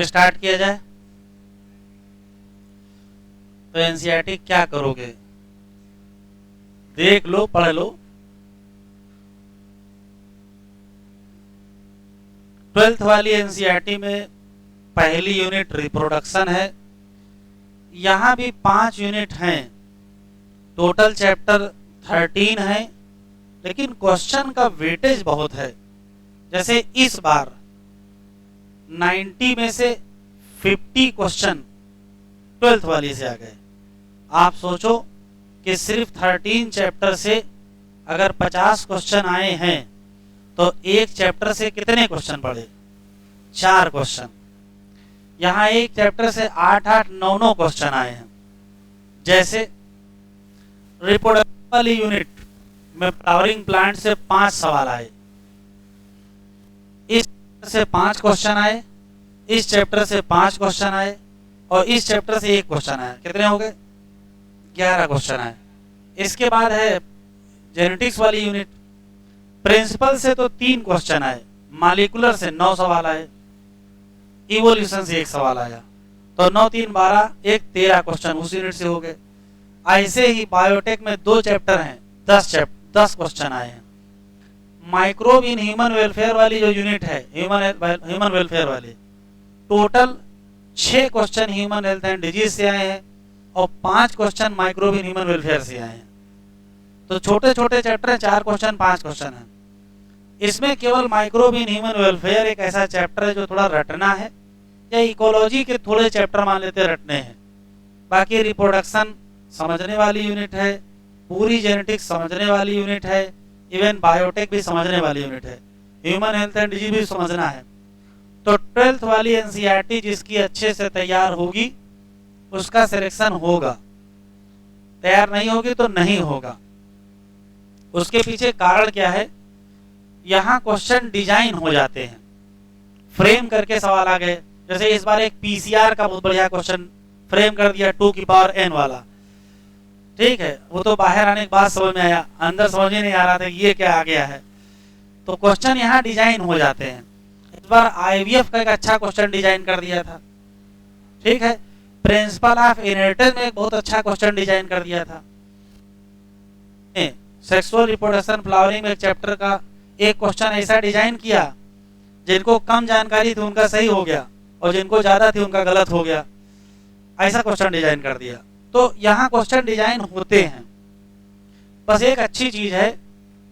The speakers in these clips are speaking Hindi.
स्टार्ट किया जाए। तो एनसीईआरटी क्या करोगे, देख लो, पढ़ लो। 12th वाली एनसीईआरटी में पहली यूनिट रिप्रोडक्शन है। यहां भी 5 यूनिट हैं, टोटल चैप्टर 13 है, लेकिन क्वेश्चन का वेटेज बहुत है। जैसे इस बार 90 में से 50 क्वेश्चन 12th वाली से आ गए। आप सोचो कि सिर्फ 13 चैप्टर से अगर 50 क्वेश्चन आए हैं तो एक चैप्टर से कितने क्वेश्चन पढ़े, 4 क्वेश्चन। यहां एक चैप्टर से 8-8, 9-9 क्वेश्चन आए हैं। जैसे रिप्रोडक्शन वाली यूनिट में फ्लावरिंग प्लांट से 5 सवाल आए, इस चैप्टर से 5 क्वेश्चन आए, इस चैप्टर से 5 क्वेश्चन आए और इस चैप्टर से 1 क्वेश्चन आया। कितने हो गए, 11 क्वेश्चन आए। इसके बाद है जेनेटिक्स वाली यूनिट, प्रिंसिपल से तो 3 क्वेश्चन आए, मॉलिक्यूलर से 9 सवाल आए, इवोल्यूशन से 1 सवाल आया। तो 9 3 12, 1 13 क्वेश्चन उस यूनिट से हो गए। ऐसे ही बायोटेक में 2 चैप्टर हैं, 10 क्वेश्चन आए हैं। माइक्रोब इन ह्यूमन वेलफेयर वाली जो यूनिट है, ह्यूमन वेलफेयर वाली, total 6 question human health and disease से आए हैं और 5 question microbe in human welfare से आए हैं। तो छोटे छोटे चैप्टर हैं, 4 क्वेश्चन 5 क्वेश्चन है। इसमें केवल माइक्रोब इन ह्यूमन वेलफेयर एक ऐसा चैप्टर है जो थोड़ा रटना है, या इकोलॉजी के थोड़े चैप्टर मान लेते रटने हैं। बाकी रिप्रोडक्शन समझने वाली यूनिट है, पूरी जेनेटिक्स समझने वाली यूनिट है, इवन बायोटेक भी समझने वाली यूनिट है, ह्यूमन हेल्थ एंड डिजीज भी समझना है। तो 12th वाली एनसीईआरटी जिसकी अच्छे से तैयार होगी उसका सिलेक्शन होगा, तैयार नहीं होगी तो नहीं होगा। उसके पीछे कारण क्या है, यहाँ क्वेश्चन डिजाइन हो जाते हैं, फ्रेम करके सवाल आ गए। जैसे इस बार एक पीसीआर का बहुत बढ़िया क्वेश्चन फ्रेम कर दिया 2 की पावर n वाला, ठीक है। वो तो बाहर आने के बाद समझ में आया, अंदर समझ ही नहीं आ रहा था ये क्या आ गया है। तो क्वेश्चन यहाँ डिजाइन हो जाते हैं। इस बार आईवीएफ का एक अच्छा क्वेश्चन डिजाइन कर दिया था, ठीक है। प्रिंसिपल ऑफ इनहेरिटेंस में एक बहुत अच्छा क्वेश्चन डिजाइन कर दिया था। सेक्सुअल रिप्रोडक्शन फ्लावरिंग में एक चैप्टर का एक क्वेश्चन ऐसा डिजाइन किया, जिनको कम जानकारी थी उनका सही हो गया और जिनको ज्यादा थी उनका गलत हो गया। ऐसा क्वेश्चन डिजाइन कर दिया। तो यहाँ क्वेश्चन डिजाइन होते हैं। बस एक अच्छी चीज है,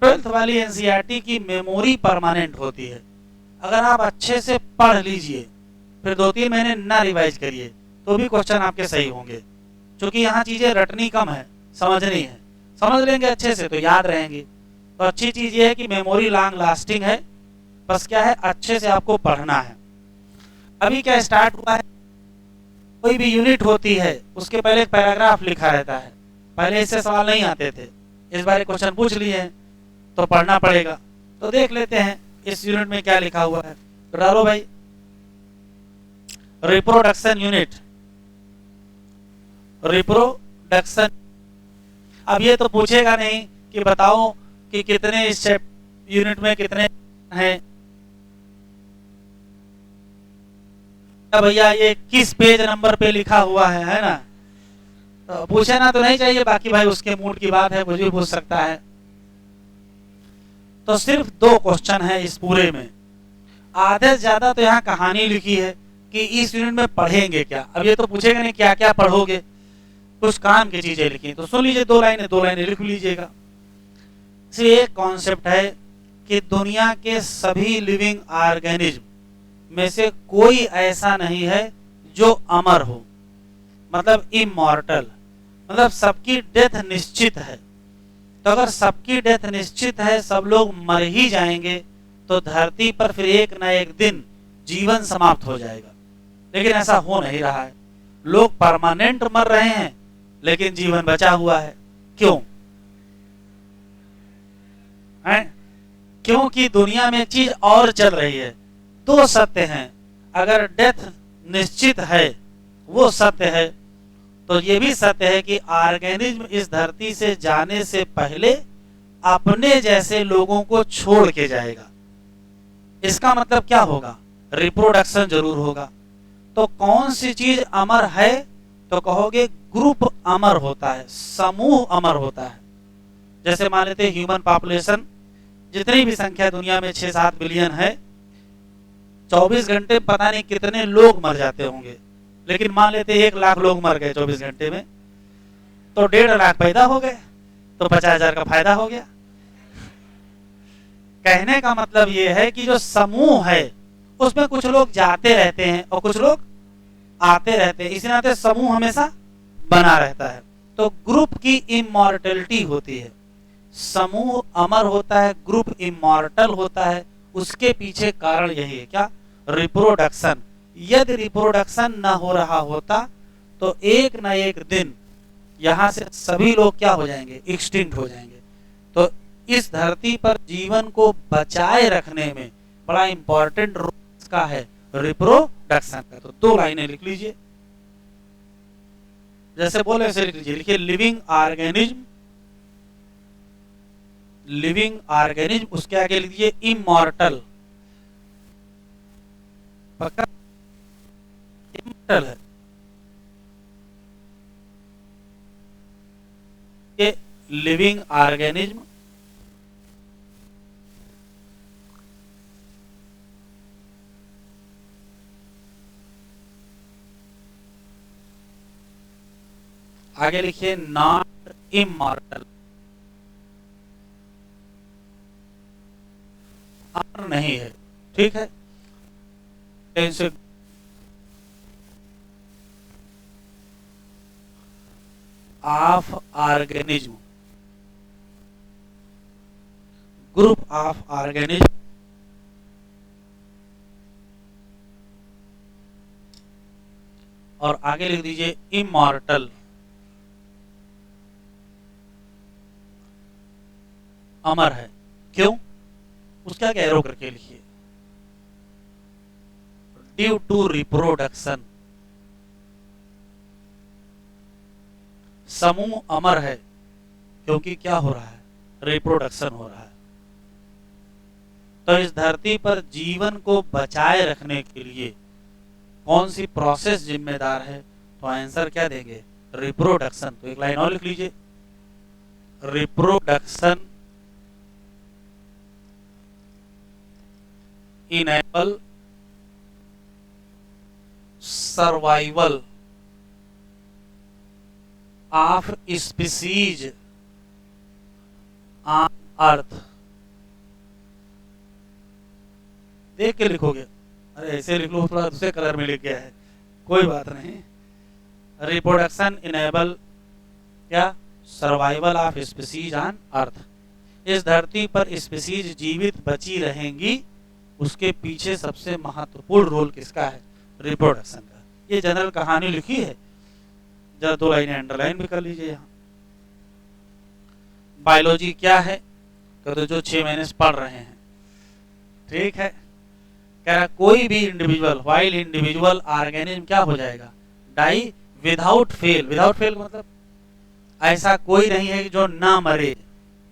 12th वाली एनसीईआरटी की मेमोरी परमानेंट होती है। अगर आप अच्छे से पढ़ लीजिए, फिर 2-3 महीने ना रिवाइज करिए, तो भी क्वेश्चन आपके सही होंगे। क्योंकि यहाँ चीजें रटनी कम है, समझनी है। समझ लेंगे अच्छे से तो याद रहेंगी। तो अच्छी चीज ये है कि मेमोरी लॉन्ग लास्टिंग है। बस क्या है, अच्छे से आपको पढ़ना है। अभी क्या स्टार्ट हुआ है, कोई भी यूनिट होती है उसके पहले एक पैराग्राफ लिखा रहता है। पहले इससे सवाल नहीं आते थे, इस बार क्वेश्चन पूछ लिए हैं तो पढ़ना पड़ेगा। तो देख लेते हैं इस यूनिट में क्या लिखा हुआ है। डालो भाई, रिप्रोडक्शन यूनिट, रिप्रोडक्शन। अब ये तो पूछेगा नहीं कि बताओ कि कितने इस यूनिट में कितने हैं। भैया ये किस पेज नंबर पे लिखा हुआ है ना। तो पूछे ना तो नहीं चाहिए, बाकी भाई उसके मूड की बात है, कुछ भी पूछ सकता है। तो सिर्फ 2 क्वेश्चन है इस पूरे में। आधे से ज्यादा तो यहाँ कहानी लिखी है कि इस यूनिट में पढ़ेंगे क्या। अब ये तो पूछेगा नहीं क्या क्या पढ़ोगे, कुछ काम की चीजें लिखी। तो सुन लीजिए, 2 लाइनें लिख लीजिएगा। एक कॉन्सेप्ट है कि दुनिया के सभी लिविंग ऑर्गेनिज्म में से कोई ऐसा नहीं है जो अमर हो, मतलब इमॉर्टल, मतलब सबकी डेथ निश्चित है। तो अगर सबकी डेथ निश्चित है, सब लोग मर ही जाएंगे, तो धरती पर फिर एक ना एक दिन जीवन समाप्त हो जाएगा। लेकिन ऐसा हो नहीं रहा है। लोग परमानेंट मर रहे हैं लेकिन जीवन बचा हुआ है। क्यों है? क्योंकि दुनिया में चीज और चल रही है। 2 सत्य हैं, अगर डेथ निश्चित है वो सत्य है, तो ये भी सत्य है कि ऑर्गेनिज्म इस धरती से जाने से पहले अपने जैसे लोगों को छोड़ के जाएगा। इसका मतलब क्या होगा, रिप्रोडक्शन जरूर होगा। तो कौन सी चीज अमर है? तो कहोगे ग्रुप अमर होता है, समूह अमर होता है। जैसे मान लेते ह्यूमन पॉपुलेशन, जितनी भी संख्या दुनिया में 6-7 बिलियन है, 24 घंटे पता नहीं कितने लोग मर जाते होंगे, लेकिन मान लेते 1 लाख लोग मर गए 24 घंटे में, तो 1.5 लाख पैदा हो गए, तो 50,000 का फायदा हो गया। कहने का मतलब ये है कि जो समूह है उसमें कुछ लोग जाते रहते हैं और कुछ लोग आते रहते हैं, इसी नाते समूह हमेशा बना रहता है। तो ग्रुप की इमॉर्टलिटी होती है, समूह अमर होता है, ग्रुप इमॉर्टल होता है। उसके पीछे कारण यही है, क्या? रिप्रोडक्शन। यदि रिप्रोडक्शन न हो रहा होता तो एक न एक दिन यहां से सभी लोग क्या हो जाएंगे? एक्सटिंक्ट हो जाएंगे। तो इस धरती पर जीवन को बचाए रखने में बड़ा इंपॉर्टेंट रोल इसका है, रिप्रोडक्शन का। तो 2 लाइनें लिख लीजिए, जैसे बोले ऐसे लिख लीजिए। लिखिए लिविंग ऑर्गेनिज्म, लिविंग ऑर्गेनिज्म, उसके आगे लिखिए इमॉर्टल। पक्का इमॉर्टल है ये लिविंग ऑर्गेनिज्म, आगे लिखिए नॉट इमॉर्टल, अमर नहीं है। ठीक है, इनसे of organism, group of organism, और आगे लिख दीजिए इमॉर्टल, अमर है। क्यों? उसका क्या एरो करके लिखिए, ड्यू टू रिप्रोडक्शन। समूह अमर है क्योंकि क्या हो रहा है? रिप्रोडक्शन हो रहा है। तो इस धरती पर जीवन को बचाए रखने के लिए कौन सी प्रोसेस जिम्मेदार है? तो आंसर क्या देंगे? रिप्रोडक्शन। तो एक लाइन और लिख लीजिए, reproduction enable survival of species on earth. देख के लिखोगे, अरे ऐसे लिख लो, थोड़ा दूसरे कलर में लिख गया है, कोई बात नहीं। रिप्रोडक्शन इनेबल क्या? Survival of species on earth. इस धरती पर स्पीसीज जीवित बची रहेंगी, उसके पीछे सबसे महत्वपूर्ण रोल किसका है? रिप्रोडक्शन का। ये जनरल कहानी लिखी है, जरा 2 लाइनें अंडरलाइन भी कर लीजिए। यहाँ बायोलॉजी क्या है? तो जो 6 महीने से पढ़ रहे हैं, ठीक है। कह रहा कोई भी इंडिविजुअल, वाइल इंडिविजुअल ऑर्गेनिज्म क्या हो जाएगा? Die without fail. Without fail मतलब ऐसा कोई नहीं है जो ना मरे,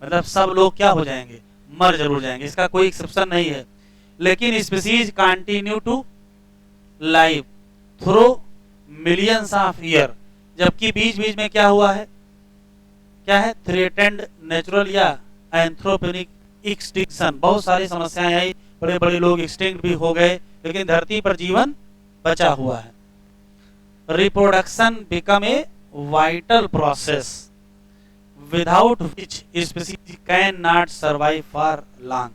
मतलब सब लोग क्या हो जाएंगे? मर जरूर जाएंगे, इसका कोई एक्सेप्शन नहीं है। लेकिन species continue to live through millions of year, जबकि बीच बीच में क्या हुआ है? क्या है? थ्रेटेंड नेचुरल या एंथ्रोपोनिक एक्सटिंक्शन। बहुत सारी समस्याएं आई, बड़े बड़े लोग एक्सटिंक्ट भी हो गए, लेकिन धरती पर जीवन बचा हुआ है। Reproduction become a vital process without which species can not survive for long.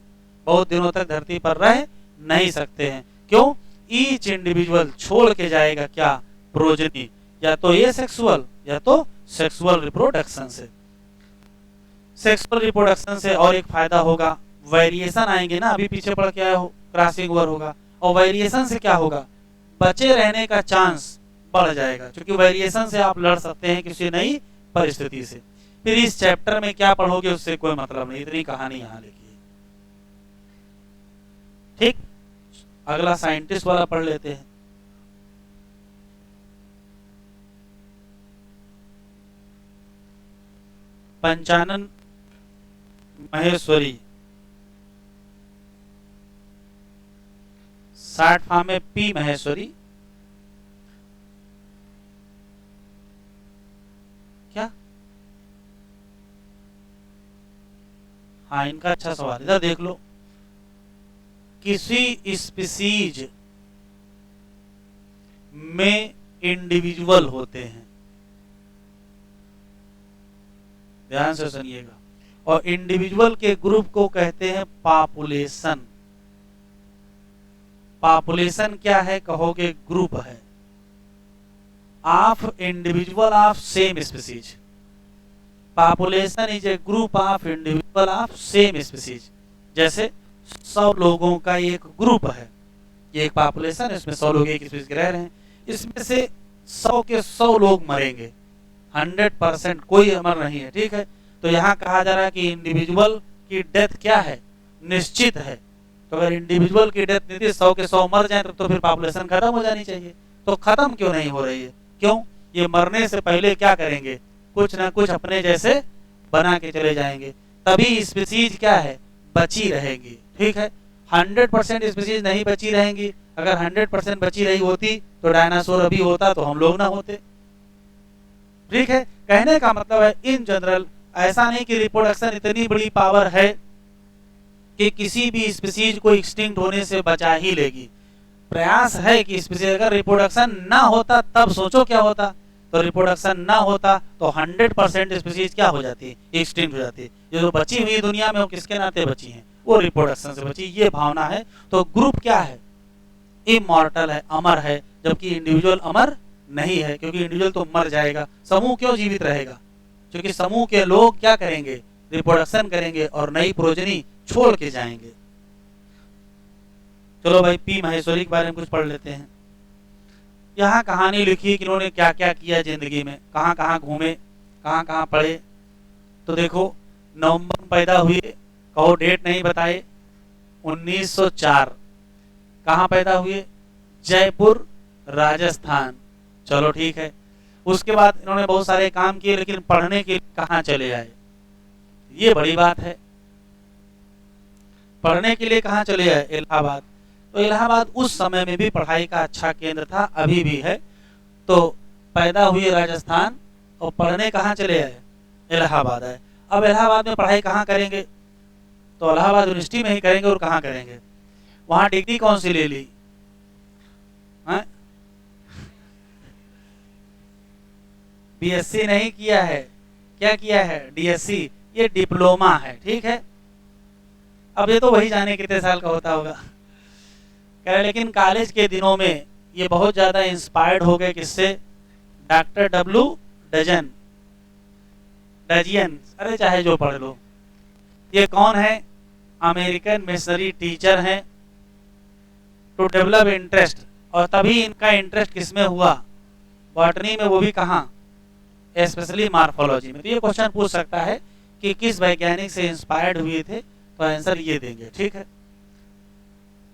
बहुत दिनों तक धरती पर रह नहीं सकते हैं। क्यों? ईच इंडिविजुअल छोड़ के जाएगा क्या? प्रोजेनी, या तो ये सेक्सुअल या तो सेक्सुअल रिप्रोडक्शन से। सेक्सुअल रिप्रोडक्शन से और एक फायदा होगा, वेरिएशन आएंगे ना, अभी पीछे पड़ के आया हो, क्रॉसिंग ओवर होगा, और वेरिएशन से क्या होगा? बचे रहने का चांस बढ़ जाएगा, क्योंकि वेरिएशन से आप लड़ सकते हैं किसी नई परिस्थिति से। फिर इस चैप्टर में क्या पढ़ोगे उससे कोई मतलब नहीं, इतनी कहानी यहां लिखी है। ठीक, अगला साइंटिस्ट वाला पढ़ लेते हैं। पंचानन महेश्वरी, शॉर्ट फॉर्म में पी महेश्वरी, हाँ, इनका अच्छा सवाल, इधर देख लो। किसी स्पीसीज में इंडिविजुअल होते हैं, ध्यान से सुनिएगा, और इंडिविजुअल के ग्रुप को कहते हैं पॉपुलेशन। पॉपुलेशन क्या है कहोगे? ग्रुप है of individual of same species. Population is a group of individual of same species. जैसे 100 लोगों का एक ग्रुप है, ये एक पॉपुलेशन है, इसमें 100 लोग एक स्पीसीज के रह रहे हैं, इसमें से 100 के 100 लोग मरेंगे, 100% कोई अमर नहीं है, ठीक है। तो यहाँ कहा जा रहा है कि इंडिविजुअल की डेथ क्या है? निश्चित है। तो अगर इंडिविजुअल की डेथ नहीं थी, 100 के 100 मर जाए तो फिर पॉपुलेशन खत्म हो जानी चाहिए। तो खत्म क्यों नहीं हो रही है? क्यों? ये मरने से पहले क्या करेंगे? कुछ ना कुछ अपने जैसे बना के चले जाएंगे, तभी स्पीसीज क्या है? बची रहेगी, ठीक है। 100% स्पीसीज नहीं बची रहेंगी। अगर 100% बची रही होती तो डायनासोर अभी होता, तो हम लोग ना होते, ठीक है। कहने का मतलब है इन जनरल ऐसा नहीं कि रिप्रोडक्शन इतनी बड़ी पावर है कि किसी भी स्पीसीज को एक्सटिंक्ट होने से बचा ही लेगी। प्रयास है कि स्पीसीज, अगर रिप्रोडक्शन ना होता तब सोचो क्या होता। तो रिप्रोडक्शन ना होता तो 100% स्पीसीज क्या हो जाती है? एक्सटिंक्ट हो जाती है। जो बची हुई दुनिया में वो किसके नाते बची हैं? वो रिप्रोडक्शन से बची, ये भावना है। तो ग्रुप क्या है? इमॉर्टल है, अमर है, जबकि इंडिविजुअल अमर नहीं है, क्योंकि इंडिविजुअल तो मर जाएगा। समूह क्यों जीवित रहेगा? क्योंकि समूह के लोग क्या करेंगे? रिप्रोडक्शन करेंगे और नई प्रोजनी छोड़ के जाएंगे। चलो भाई, पी महेश्वरी के बारे में कुछ पढ़ लेते हैं। यहाँ कहानी लिखी कि इन्होंने क्या क्या किया जिंदगी में, कहाँ कहाँ घूमे, कहाँ कहाँ पढ़े। तो देखो, नवंबर में पैदा हुए, कहो डेट नहीं बताए, 1904। कहाँ पैदा हुए? जयपुर, राजस्थान। चलो ठीक है। उसके बाद इन्होंने बहुत सारे काम किए, लेकिन पढ़ने के लिए कहाँ चले आए? ये बड़ी बात है। पढ़ने के लिए कहाँ चले आए? इलाहाबाद। तो इलाहाबाद उस समय में भी पढ़ाई का अच्छा केंद्र था, अभी भी है। तो पैदा हुए राजस्थान और पढ़ने कहाँ चले आए? इलाहाबाद आए। अब इलाहाबाद में पढ़ाई कहाँ करेंगे? तो इलाहाबाद यूनिवर्सिटी में ही करेंगे। और कहाँ करेंगे? वहां डिग्री कौन सी ले ली? बीएससी नहीं किया है, क्या किया है? डीएससी। ये डिप्लोमा है, ठीक है। अब ये तो वही जाने कितने साल का होता होगा, कह रहे। लेकिन कॉलेज के दिनों में ये बहुत ज्यादा इंस्पायर्ड हो गए, किससे? डॉक्टर डब्ल्यू डजन, डजियन, अरे चाहे जो पढ़ लो। ये कौन है? अमेरिकन मिशनरी टीचर हैं। टू डेवलप इंटरेस्ट, और तभी इनका इंटरेस्ट किसमें हुआ? बॉटनी में, वो भी कहाँ? स्पेशली मार्फोलॉजी में। तो ये क्वेश्चन पूछ सकता है कि किस वैज्ञानिक से इंस्पायर्ड हुए थे, तो आंसर ये देंगे, ठीक है।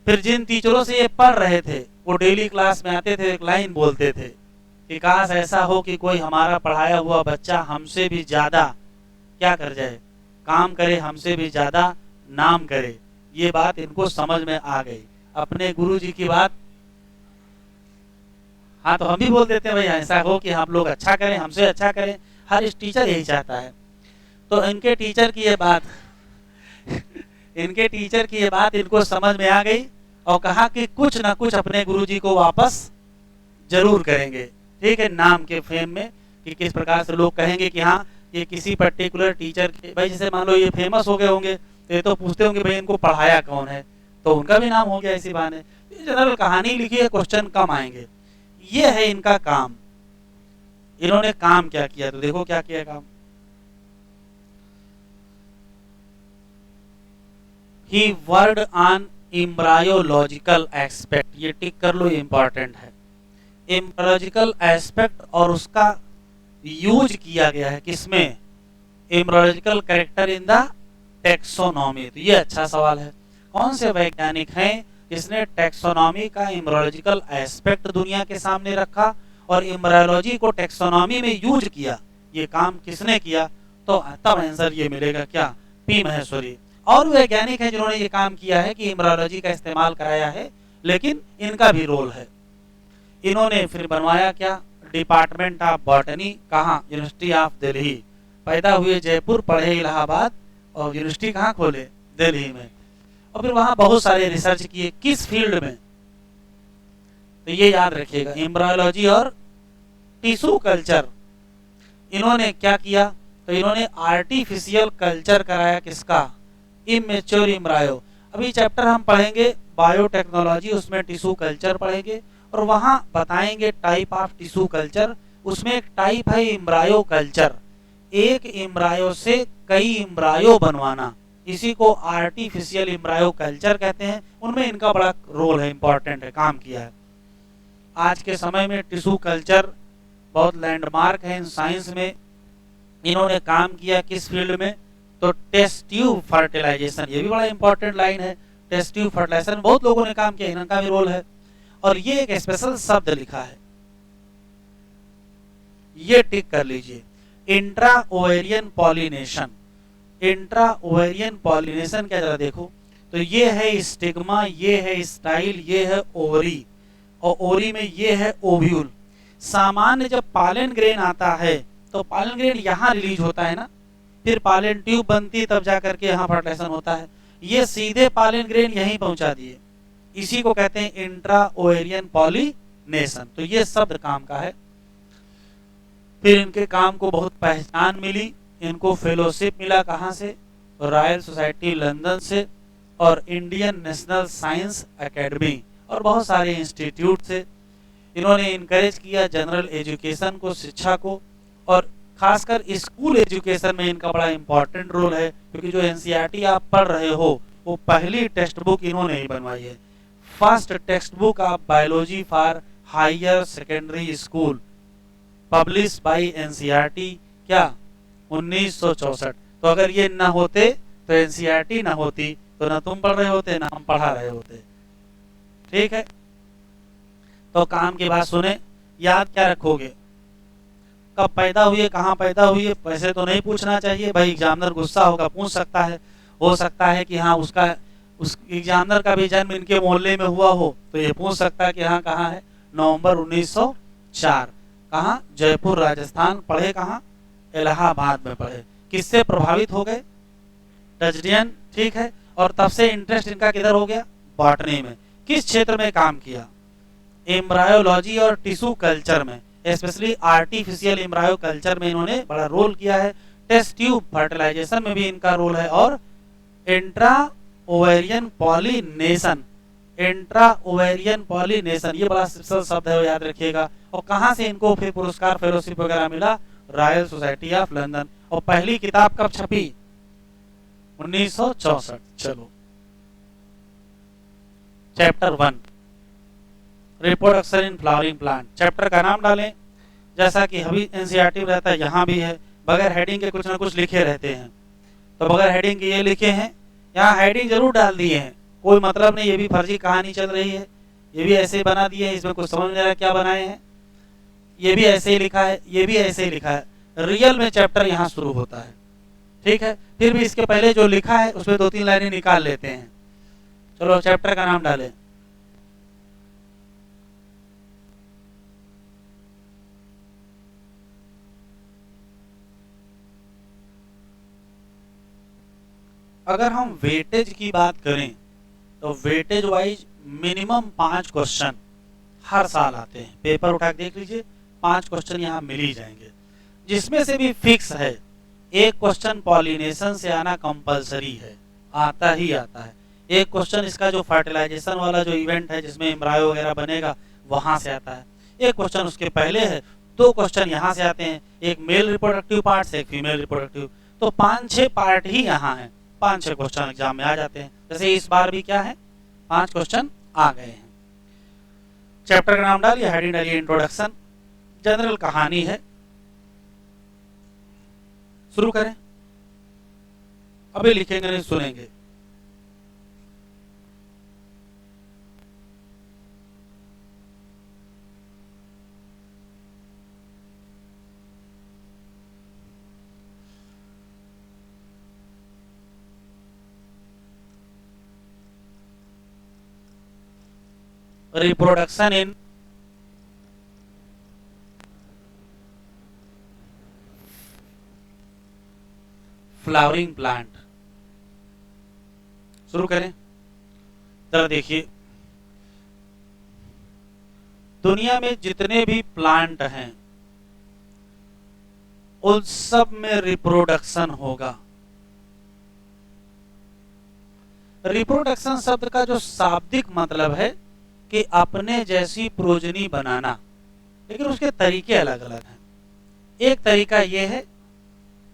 फिर जिन टीचरों से ये पढ़ रहे थे, वो डेली क्लास में आते थे, एक लाइन बोलते थे कि काश ऐसा हो कि कोई हमारा पढ़ाया हुआ बच्चा हमसे भी ज्यादा क्या कर जाए? काम करे, हमसे भी ज्यादा नाम करे। ये बात इनको समझ में आ गई, अपने गुरुजी की बात। हाँ, तो हम भी बोल देते हैं भाई ऐसा हो कि हम लोग अच्छा करें, हमसे अच्छा करें। हर टीचर यही चाहता है। तो इनके टीचर की ये बात इनके टीचर की ये बात इनको समझ में आ गई और कहा कि कुछ ना कुछ अपने गुरुजी को वापस जरूर करेंगे, ठीक है, नाम के फेम में। कि किस प्रकार से लोग कहेंगे कि हाँ, ये किसी पर्टिकुलर टीचर के, भाई जैसे मान लो ये फेमस हो गए होंगे, तो ये तो पूछते होंगे भाई इनको पढ़ाया कौन है, तो उनका भी नाम हो गया इसी बहाने। जनरल कहानी लिखी है, क्वेश्चन कम आएंगे। ये है इनका काम। इन्होंने काम क्या किया? तो देखो क्या किया काम। He worked on embryological aspect, ये टिक कर लो, इम्पोर्टेंट है। एम्ब्रियोलॉजिकल एस्पेक्ट और उसका यूज किया गया है किसमें? Embryological character in the taxonomy. तो ये अच्छा सवाल है। कौन से वैज्ञानिक हैं जिसने टेक्सोनॉमी का एम्ब्रियोलॉजिकल एस्पेक्ट दुनिया के सामने रखा और एम्ब्रियोलॉजी को टेक्सोनॉमी में यूज किया? ये काम किसने किया? तो तब आंसर ये मिलेगा, क्या? पी महेश्वरी। और वैज्ञानिक हैं जिन्होंने ये काम किया है कि एम्ब्रियोलॉजी का इस्तेमाल कराया है, लेकिन इनका भी रोल है। इन्होंने फिर बनवाया क्या? Department of botany. कहाँ? University of Delhi. पैदा हुए जयपुर, पढ़े इलाहाबाद और यूनिवर्सिटी कहाँ खोले, दिल्ली में, और फिर वहाँ बहुत सारे रिसर्च किए, किस फील्ड में, तो ये याद रखिएगा, एम्ब्रायोलॉजी और टिश्यू कल्चर। इन्होंने क्या किया, तो इन्होंने आर्टिफिशियल कल्चर कराया, किसका, इमेच्योर एम्ब्रायो। अभी चैप्टर हम पढ़ेंगे बायोटेक्नोलॉजी, उसमें टिश्यू कल्चर पढ़ेंगे और वहाँ बताएंगे टाइप ऑफ टिश्यू कल्चर। उसमें एक टाइप है एम्ब्रायो कल्चर, एक एम्ब्रायो से कई एम्ब्रायो बनवाना, इसी को आर्टिफिशियल एम्ब्रायो कल्चर कहते हैं। उनमें इनका बड़ा रोल है, इंपॉर्टेंट है, काम किया है। आज के समय में टिश्यू कल्चर बहुत लैंडमार्क है इन साइंस में। इन्होंने काम किया किस फील्ड में, तो टेस्ट ट्यूब फर्टिलाइजेशन, ये भी बड़ा इंपॉर्टेंट लाइन है। टेस्ट ट्यूब फर्टिलाइजेशन बहुत लोगों ने काम किया, इनका भी रोल है। और ये एक स्पेशल शब्द लिखा है, ये टिक कर लीजिए, intra ovarian pollination. Intra ovarian pollination क्या, जरा देखो, तो ये है स्टिग्मा, ये है स्टाइल, ये है ओवरी, और ओवरी में ये है ओव्यूल। सामान्य जब पालन ग्रेन आता है तो पालन ग्रेन यहाँ रिलीज होता है ना, फिर पालन ट्यूब बनती है, तब जाकर के यहाँ फर्टिलाइजेशन होता है। ये सीधे पालन ग्रेन यहीं पहुंचा दिए, इसी को कहते हैं इंट्रा ओवेरियन पॉलिनेशन। तो ये शब्द काम का है। फिर इनके काम को बहुत पहचान मिली, इनको फेलोशिप मिला, कहाँ से, रॉयल सोसाइटी लंदन से और इंडियन नेशनल साइंस एकेडमी और बहुत सारे इंस्टीट्यूट से। इन्होंने इनकरेज किया जनरल एजुकेशन को, शिक्षा को, और खासकर स्कूल एजुकेशन में इनका बड़ा इंपॉर्टेंट रोल है, क्योंकि जो एनसीईआरटी आप पढ़ रहे हो वो पहली टेक्स्ट बुक इन्होंने ही बनवाई है। First text book of biology for higher secondary school, publish by NCERT, क्या, 1964। तो अगर ये ना होते तो एनसीईआरटी ना होती, तो ना तुम पढ़ रहे होते ना हम पढ़ा रहे होते। ठीक है, तो काम की बात सुने, याद क्या रखोगे, कब पैदा हुए, कहाँ पैदा हुए, वैसे तो नहीं पूछना चाहिए भाई, एग्जामिनर गुस्सा होगा, पूछ सकता है, हो सकता है कि हाँ उसका, उस एग्जामिनर का भी जन्म इनके मोहल्ले में हुआ हो, तो ये पूछ सकता है कि हाँ कहाँ है, नवंबर 1904, कहाँ, जयपुर राजस्थान। पढ़े कहाँ, इलाहाबाद में पढ़े। किससे प्रभावित हो गए, डचडियन, ठीक है, और तब से इंटरेस्ट इनका किधर हो गया, बॉटनी में। किस क्षेत्र में काम किया, एम्ब्रायोलॉजी और टिश्यू कल्चर में, स्पेशली आर्टिफिशियल एम्ब्रायो कल्चर में इन्होंने बड़ा रोल किया है। टेस्ट ट्यूब फर्टिलाइजेशन में भी इनका रोल है, और intra ovarian pollination, intra ovarian pollination, ये बड़ा स्पेशल शब्द है, याद रखिएगा। और कहां से इनको फिर पुरस्कार, फेलोशिप वगैरह मिला, रॉयल सोसाइटी ऑफ लंदन। और पहली किताब कब छपी, 1964। चलो, chapter 1 reproduction in flowering plant, chapter का नाम डालें, जैसा कि अभी एनसीईआरटी में रहता है, यहाँ भी है, बगैर हेडिंग के कुछ ना कुछ लिखे रहते हैं, तो बगैर हेडिंग के ये लिखे हैं, यहाँ हेडिंग जरूर डाल दिए हैं, कोई मतलब नहीं, ये भी फर्जी कहानी चल रही है, ये भी ऐसे ही बना दिए हैं, इसमें कुछ समझ नहीं आ रहा क्या बनाए हैं, ये भी ऐसे ही लिखा है, ये भी ऐसे ही लिखा है। रियल में चैप्टर यहाँ शुरू होता है, ठीक है। फिर भी इसके पहले जो लिखा है उसमें 2-3 लाइनें निकाल लेते हैं। चलो, चैप्टर का नाम डालें, अगर हम वेटेज की बात करें तो वेटेज वाइज मिनिमम 5 क्वेश्चन हर साल आते हैं, पेपर उठा के देख लीजिए, 5 क्वेश्चन यहाँ मिल ही जाएंगे, जिसमें से भी फिक्स है एक क्वेश्चन पॉलिनेशन से आना कंपलसरी है, आता ही आता है। एक क्वेश्चन इसका जो फर्टिलाइजेशन वाला जो इवेंट है जिसमें एम्ब्रायो वगैरह बनेगा, वहां से आता है। एक क्वेश्चन उसके पहले है, 2 क्वेश्चन यहाँ से आते हैं, एक मेल रिप्रोडक्टिव पार्ट से, एक फीमेल रिप्रोडक्टिव। तो 5-6 पार्ट ही यहाँ है, 5-6 क्वेश्चन एग्जाम में आ जाते हैं। जैसे इस बार भी क्या है, 5 क्वेश्चन आ गए हैं। चैप्टर का नाम डालिए, हेडिंग डालिए इंट्रोडक्शन, जनरल कहानी है। शुरू करें, अभी लिखेंगे नहीं, सुनेंगे। रिप्रोडक्शन इन फ्लावरिंग प्लांट, शुरू करें। जरा देखिए, दुनिया में जितने भी प्लांट हैं उन सब में रिप्रोडक्शन होगा। रिप्रोडक्शन शब्द का जो शाब्दिक मतलब है कि अपने जैसी प्रोजनी बनाना, लेकिन उसके तरीके अलग अलग हैं। एक तरीका यह है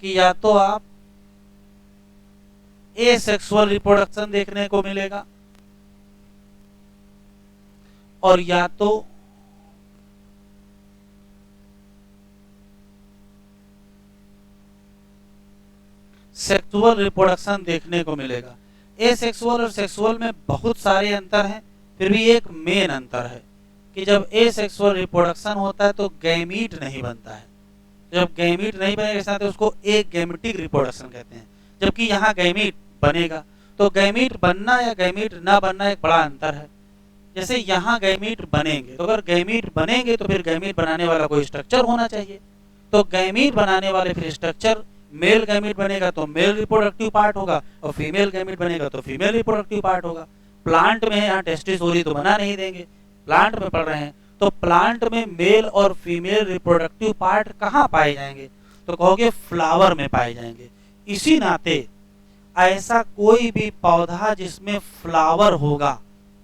कि या तो आप एसेक्सुअल रिप्रोडक्शन देखने को मिलेगा, और या तो सेक्सुअल रिप्रोडक्शन देखने को मिलेगा। एसेक्सुअल और सेक्सुअल में बहुत सारे अंतर हैं, फिर भी एक मेन अंतर है कि जब एसेक्सुअल रिप्रोडक्शन होता है तो गैमीट नहीं बनता है। जब गैमीट नहीं बनेगा तो उसको एक गैमेटिक रिप्रोडक्शन कहते हैं। जबकि यहाँ गैमीट बनेगा, तो गैमीट बनना या गैमीट ना बनना एक बड़ा अंतर है। जैसे यहाँ गैमीट बनेंगे, तो अगर गैमीट बनेंगे तो फिर गैमीट बनाने वाला कोई स्ट्रक्चर होना चाहिए। तो गैमीट बनाने वाले फिर स्ट्रक्चर, मेल गैमीट बनेगा तो मेल रिप्रोडक्टिव पार्ट होगा, और फीमेल गैमीट बनेगा तो फीमेल रिप्रोडक्टिव पार्ट होगा। प्लांट में है, यहाँ टेस्टिस ओरी तो बना नहीं देंगे, प्लांट में पढ़ रहे हैं, तो प्लांट में मेल और फीमेल रिप्रोडक्टिव पार्ट कहाँ पाए जाएंगे? तो कहोगे फ्लावर में पाए जाएंगे। इसी नाते ऐसा कोई भी पौधा जिसमें फ्लावर होगा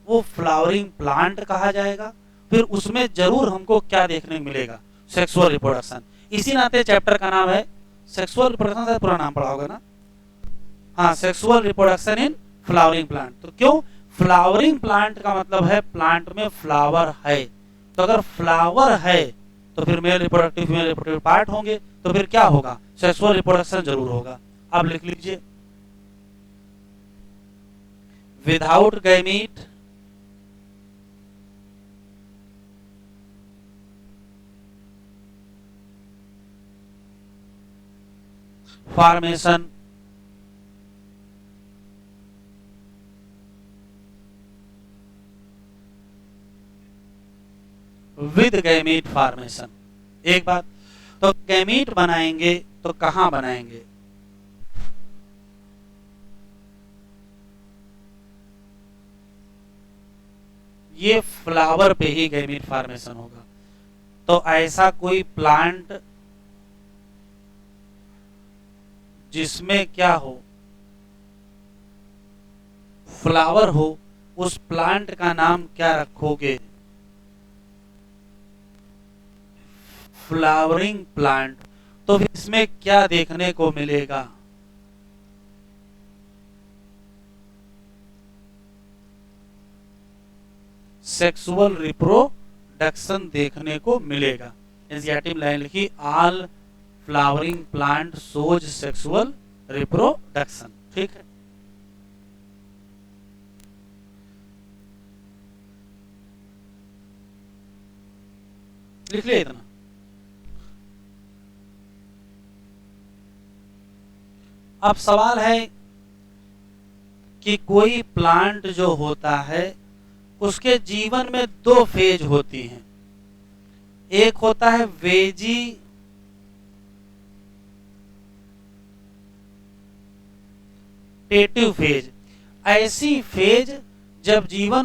वो फ्लावरिंग प्लांट कहा जाएगा। फिर उसमें जरूर हमको क्या देखने को मिलेगा? Sexual reproduction. इसी नाते चैप्टर का नाम है सेक्सुअल रिप्रोडक्शन, का पूरा नाम पढ़ा होगा ना? हाँ, sexual reproduction in flowering plant. तो क्यों? फ्लावरिंग प्लांट का मतलब है प्लांट में फ्लावर है। तो अगर फ्लावर है तो फिर male reproductive female reproductive part होंगे, तो फिर क्या होगा? सेक्सुअल रिप्रोडक्शन जरूर होगा। आप लिख लीजिए, without gamete formation with gamete formation. एक बात, तो गैमीट बनाएंगे तो कहां बनाएंगे? ये फ्लावर पे ही गैमीट फॉर्मेशन होगा। तो ऐसा कोई प्लांट जिसमें क्या हो? फ्लावर हो, उस प्लांट का नाम क्या रखोगे? Flowering plant. तो फिर इसमें क्या देखने को मिलेगा? सेक्सुअल रिप्रोडक्शन देखने को मिलेगा। एनसीईआरटी में लाइन लिखी, all flowering plant shows sexual reproduction. ठीक है, लिख लिया इतना। अब सवाल है कि कोई प्लांट जो होता है उसके जीवन में दो फेज होती हैं। एक होता है वेजिटेटिव फेज। ऐसी फेज जब जीवन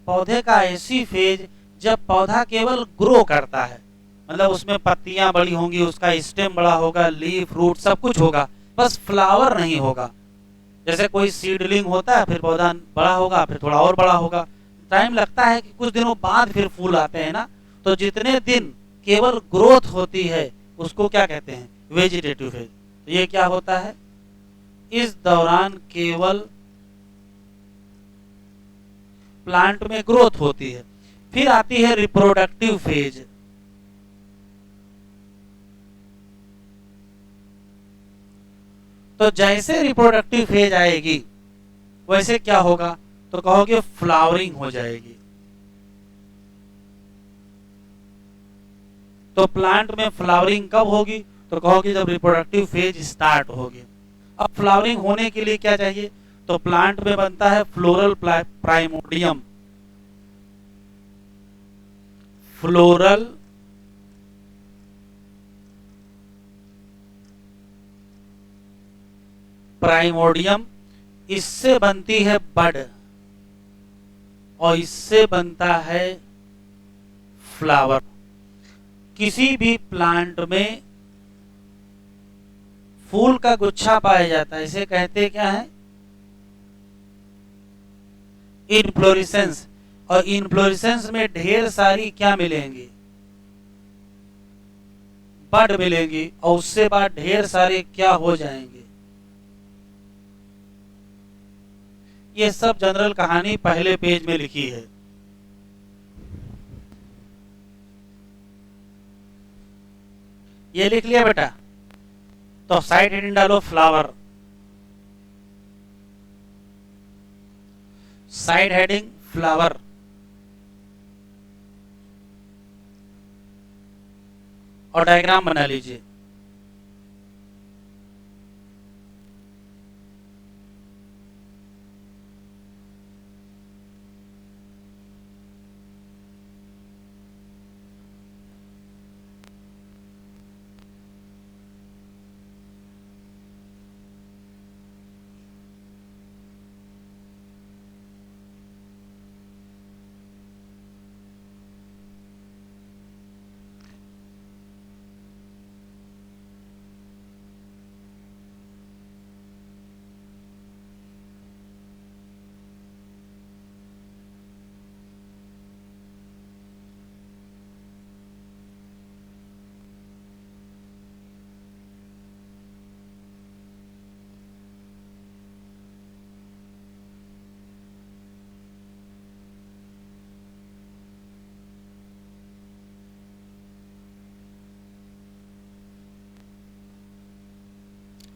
पौधे का, ऐसी फेज जब पौधा केवल ग्रो करता है, मतलब उसमें पत्तियां बड़ी होंगी, उसका स्टेम बड़ा होगा, लीफ रूट सब कुछ होगा, बस फ्लावर नहीं होगा। जैसे कोई सीडलिंग होता है, फिर पौधा बड़ा होगा, फिर थोड़ा और बड़ा होगा, टाइम लगता है कि कुछ दिनों बाद फिर फूल आते हैं ना। तो जितने दिन केवल ग्रोथ होती है उसको क्या कहते हैं? Vegetative phase. तो ये क्या होता है? इस दौरान केवल प्लांट में ग्रोथ होती है। फिर आती है रिप्रोडक्टिव फेज। तो जैसे रिप्रोडक्टिव फेज आएगी वैसे क्या होगा? तो कहोगे फ्लावरिंग हो जाएगी। तो प्लांट में फ्लावरिंग कब होगी? तो कहोगे जब रिप्रोडक्टिव फेज स्टार्ट होगी। अब फ्लावरिंग होने के लिए क्या चाहिए? तो प्लांट में बनता है फ्लोरल प्राइमोडियम। फ्लोरल प्राइमोडियम इससे बनती है बड और इससे बनता है फ्लावर। किसी भी प्लांट में फूल का गुच्छा पाया जाता है, इसे कहते क्या है? इनफ्लोरेसेंस। और इनफ्लोरेसेंस में ढेर सारी क्या मिलेंगी? बड मिलेंगी और उससे बाद ढेर सारे क्या हो जाएंगे? ये सब जनरल कहानी पहले पेज में लिखी है। ये लिख लिया बेटा, तो साइड हेडिंग डालो फ्लावर, साइड हेडिंग फ्लावर, और डायग्राम बना लीजिए।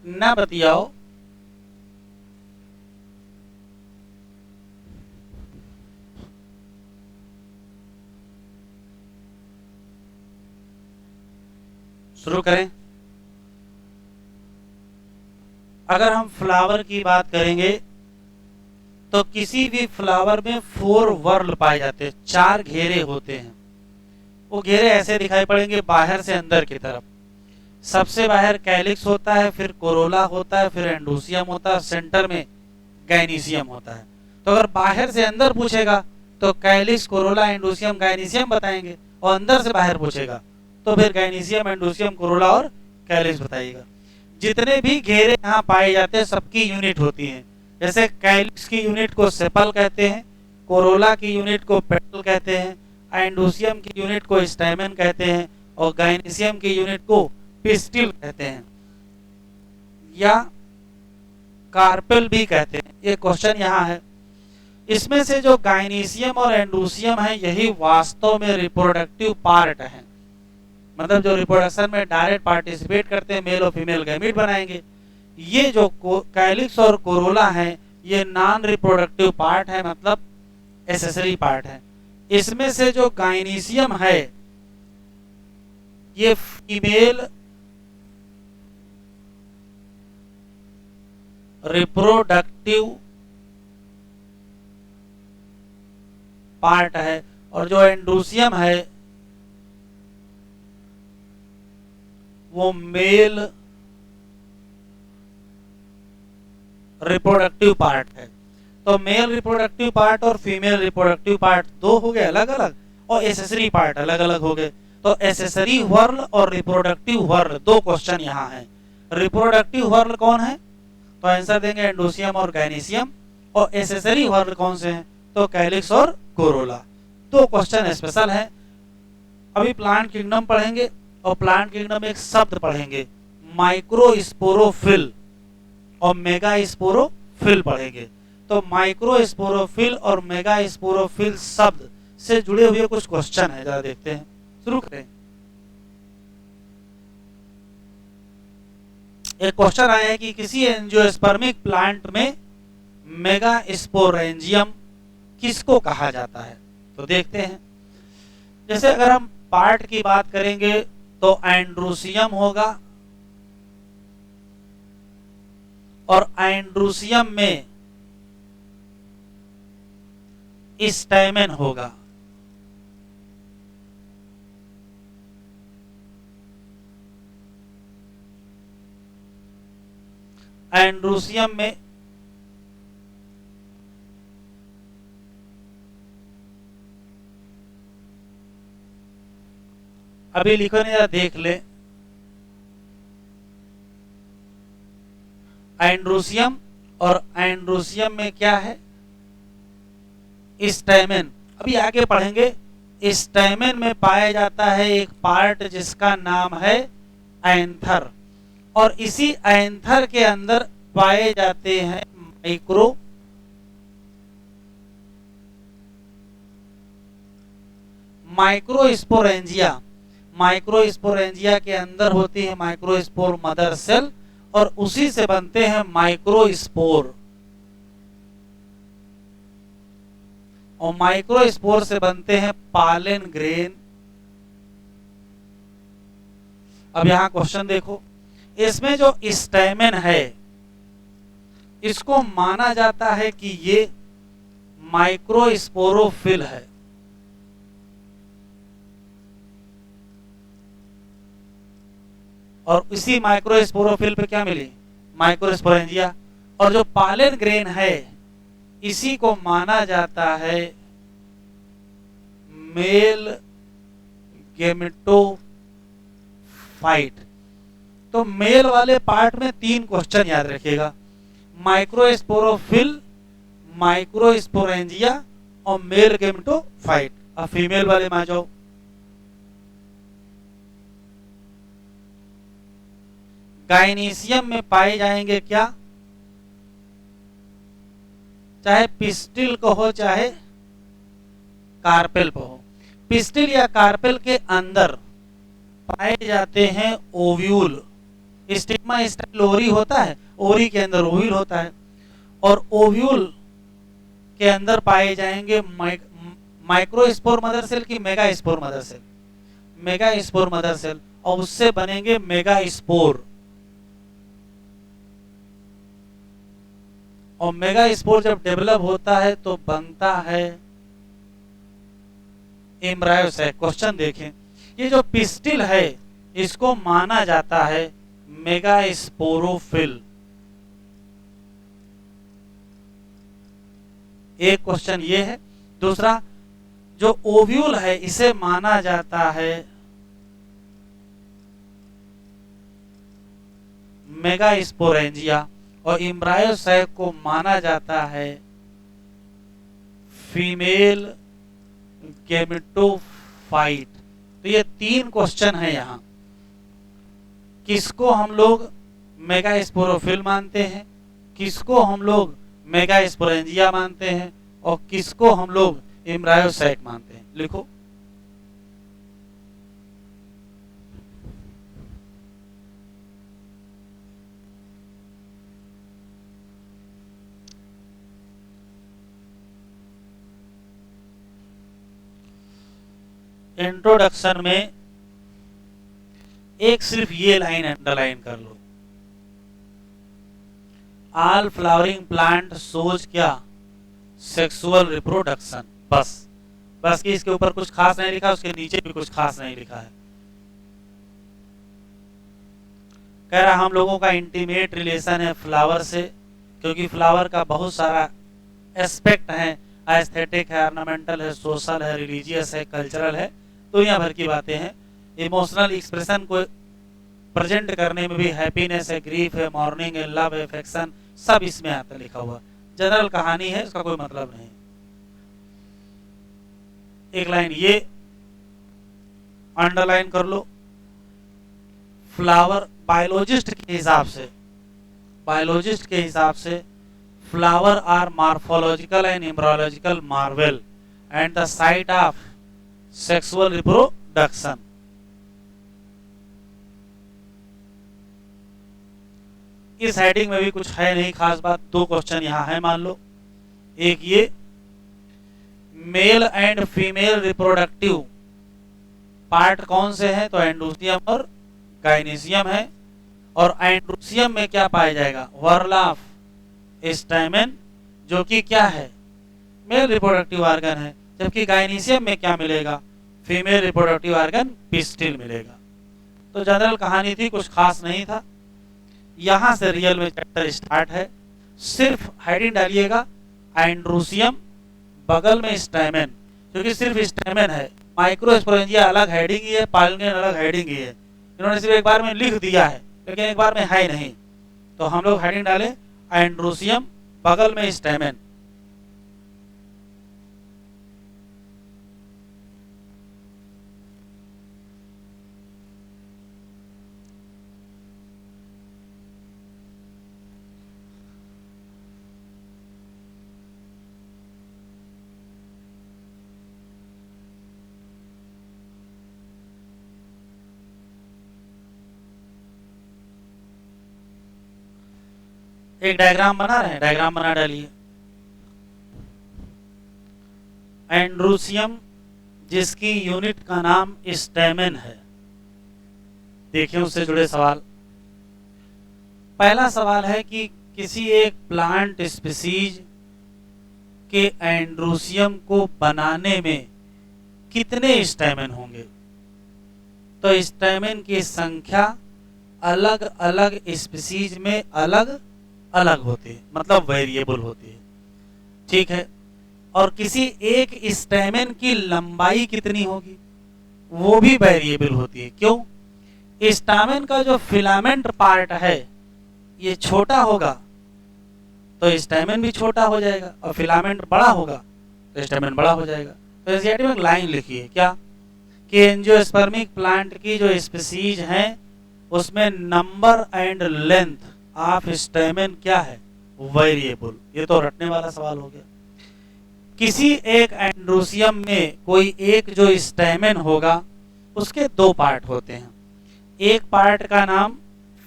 ना बतियाओ, शुरू करें। अगर हम फ्लावर की बात करेंगे तो किसी भी फ्लावर में 4 वर्ल पाए जाते हैं, 4 घेरे होते हैं। वो घेरे ऐसे दिखाई पड़ेंगे बाहर से अंदर की तरफ। सबसे बाहर कैलिक्स होता है, फिर कोरोला होता है, फिर एंडोसियम होता है, सेंटर में गाइनीसियम होता है। तो अगर बाहर से अंदर पूछेगा तो कैलिक्स, कोरोला, एंडोसियम, गाइनीसियम बताएंगे, और अंदर से बाहर पूछेगा तो फिर गाइनीसियम, एंडोसियम, कोरोला और कैलिक्स बताइएगा। जितने भी घेरे यहाँ पाए जाते हैं सबकी यूनिट होती है। जैसे कैलिक्स की यूनिट को सेपल कहते हैं, कोरोला की यूनिट को पेटल कहते हैं, एंडोसियम की यूनिट को स्टैमेन कहते हैं, और गाइनीसियम की यूनिट को पिस्टिल कहते हैं या कार्पेल भी कहते हैं। ये क्वेश्चन यहाँ है। इसमें से जो गाइनीसियम और एंडोसियम है यही वास्तव में रिप्रोडक्टिव पार्ट है, मतलब जो रिप्रोडक्शन में डायरेक्ट पार्टिसिपेट करते हैं, मेल और फीमेल गैमीट बनाएंगे। ये जो कैलिक्स और कोरोला है ये नॉन रिप्रोडक्टिव पार्ट है, मतलब एसेसरी पार्ट है। इसमें से जो गाइनीसियम है ये फीमेल रिप्रोडक्टिव पार्ट है, और जो एंडोसियम है वो मेल रिप्रोडक्टिव पार्ट है। तो मेल रिप्रोडक्टिव पार्ट और फीमेल रिप्रोडक्टिव पार्ट दो हो गए अलग अलग, और एसेसरी पार्ट अलग अलग हो गए। तो एसेसरी वर्ल और रिप्रोडक्टिव वर्ल दो क्वेश्चन यहाँ है। रिप्रोडक्टिव वर्ल कौन है? तो आंसर देंगे एंडोसियम और गाइनीसियम। और एसेसरी वर्ल कौन से हैं? तो कैलिक्स और कोरोला। दो क्वेश्चन स्पेशल है। अभी प्लांट किंगडम पढ़ेंगे, और प्लांट किंगडम में एक शब्द पढ़ेंगे माइक्रोस्पोरोफिल, और मेगा स्पोरोफिल पढ़ेंगे। तो माइक्रोस्पोरोफिल और मेगा स्पोरोफिल शब्द से जुड़े हुए कुछ क्वेश्चन है, जरा देखते हैं। शुरू करें। एक क्वेश्चन आया है कि किसी एंजियोस्पर्मिक प्लांट में मेगा स्पोरेंजियम किसको कहा जाता है? तो देखते हैं। जैसे अगर हम पार्ट की बात करेंगे तो एंड्रोसियम होगा, और एंड्रोसियम में स्टैमेन होगा। एंड्रोसियम में अभी लिखो नहीं, जरा देख ले। एंड्रोसियम, और एंड्रोसियम में क्या है? स्टैमेन। अभी आगे पढ़ेंगे। स्टैमेन में पाया जाता है एक पार्ट जिसका नाम है एंथर, और इसी एंथर के अंदर पाए जाते हैं माइक्रोस्पोरेंजिया। माइक्रोस्पोरेंजिया के अंदर होती है माइक्रोस्पोर मदर सेल, और उसी से बनते हैं माइक्रोस्पोर, और माइक्रोस्पोर से बनते हैं पालन ग्रेन। अब यहां क्वेश्चन देखो, इसमें जो स्टैमेन है इसको माना जाता है कि ये माइक्रोस्पोरोफिल है, और इसी माइक्रोस्पोरोफिल पे क्या मिली? माइक्रोस्पोरेंजिया। और जो पालन ग्रेन है इसी को माना जाता है मेल गेमेटोफाइट। तो मेल वाले पार्ट में 3 क्वेश्चन याद रखिएगा, माइक्रोस्पोरोफिल, माइक्रोस्पोरेंजिया और मेल गेमेटोफाइट। अब फीमेल वाले में आ जाओ। गाइनीशियम में पाए जाएंगे क्या? चाहे पिस्टिल को हो चाहे कार्पेल को हो। पिस्टिल या कार्पेल के अंदर पाए जाते हैं ओव्यूल। स्टिग्मा स्टाइल ओरी होता है, ओरी के अंदर ओव्यूल होता है, और ओव्यूल के अंदर पाए जाएंगे माइक्रोस्पोर मदर सेल की megaspore mother cell, megaspore mother cell, और उससे बनेंगे मेगास्पोर। और मेगास्पोर जब डेवलप होता है तो बनता है एम्ब्रायोसैक। क्वेश्चन देखें, ये जो पिस्टिल है इसको माना जाता है मेगास्पोरोफिल। एक क्वेश्चन ये है। दूसरा, जो ओव्यूल है इसे माना जाता है मेगास्पोरेंजिया, और एम्ब्रायोसैक को माना जाता है फीमेल गेमेटोफाइट। तो ये 3 क्वेश्चन है यहाँ। किसको हम लोग मेगास्पोरोफिल मानते हैं, किसको हम लोग मेगास्पोरेंजिया मानते हैं, और किसको हम लोग एम्ब्रायोसैक मानते हैं? लिखो। इंट्रोडक्शन में एक सिर्फ ये लाइन अंडरलाइन कर लो, ऑल फ्लावरिंग प्लांट शोज क्या? Sexual reproduction. बस कि इसके ऊपर कुछ खास नहीं लिखा, उसके नीचे भी कुछ खास नहीं लिखा है। कह रहा हम लोगों का इंटीमेट रिलेशन है फ्लावर से, क्योंकि फ्लावर का बहुत सारा एस्पेक्ट है, एस्थेटिक है, ऑर्नामेंटल है, सोशल है, रिलीजियस है, कल्चरल है, दुनिया भर की बातें हैं। इमोशनल एक्सप्रेशन को प्रेजेंट करने में भी हैप्पीनेस है, ग्रीफ है, मॉर्निंग है, लव है, अफेक्शन, सब इसमें आता लिखा हुआ। जनरल कहानी है, उसका कोई मतलब नहीं। एक लाइन ये अंडरलाइन कर लो, फ्लावर बायोलॉजिस्ट के हिसाब से flower are morphological and embryological marvel and the site of sexual reproduction. इस हेडिंग में भी कुछ है नहीं खास बात। 2 क्वेश्चन यहां है, मान लो। एक ये, male and female reproductive part कौन से हैं? तो एंड्रोसियम और गाइनीशियम है। और एंड्रोसियम में क्या पाया जाएगा? व्हर्ल ऑफ स्टैमेन, जो कि क्या है? मेल रिप्रोडक्टिव ऑर्गन है। जबकि गाइनीशियम में क्या मिलेगा? फीमेल रिप्रोडक्टिव ऑर्गन पिस्टिल मिलेगा। तो जनरल कहानी थी, कुछ खास नहीं था। यहां से रियल में चैप्टर स्टार्ट है। सिर्फ हेडिंग डालिएगा एंड्रोसियम, बगल में स्टैमेन, क्योंकि सिर्फ स्टैमेन है, माइक्रोस्पोरेंजिया अलग हेडिंग ही है, पाइलोनियन अलग हेडिंग ही है। इन्होंने सिर्फ एक बार में लिख दिया है लेकिन एक बार में है नहीं, तो हम लोग हेडिंग डालें एंड्रोसियम, बगल में स्टेमेन। एक डायग्राम बना रहे हैं, डायग्राम बना डालिए। एंड्रोसियम जिसकी यूनिट का नाम स्टेमेन है। देखिए उससे जुड़े सवाल। पहला सवाल है कि किसी एक प्लांट स्पीसीज के एंड्रोसियम को बनाने में कितने स्टेमेन होंगे। तो स्टेमेन की संख्या अलग अलग स्पीसीज में अलग अलग होती है, मतलब वेरिएबल होती है, ठीक है। और किसी एक स्टेमेन की लंबाई कितनी होगी वो भी वेरिएबल होती है। क्यों? स्टेमेन का जो फिलामेंट पार्ट है ये छोटा होगा तो स्टेमेन भी छोटा हो जाएगा, और फिलामेंट बड़ा होगा तो स्टेमेन बड़ा हो जाएगा। तो एनसीईआरटी में एक लाइन लिखी है क्या कि एंजियोस्पर्मिक प्लांट की जो स्पीसीज हैं उसमें number and length of stamen क्या है, वेरिएबल। ये तो रटने वाला सवाल हो गया। किसी एक एंड्रोसियम में कोई एक जो स्टेमेन होगा उसके दो पार्ट होते हैं, एक पार्ट का नाम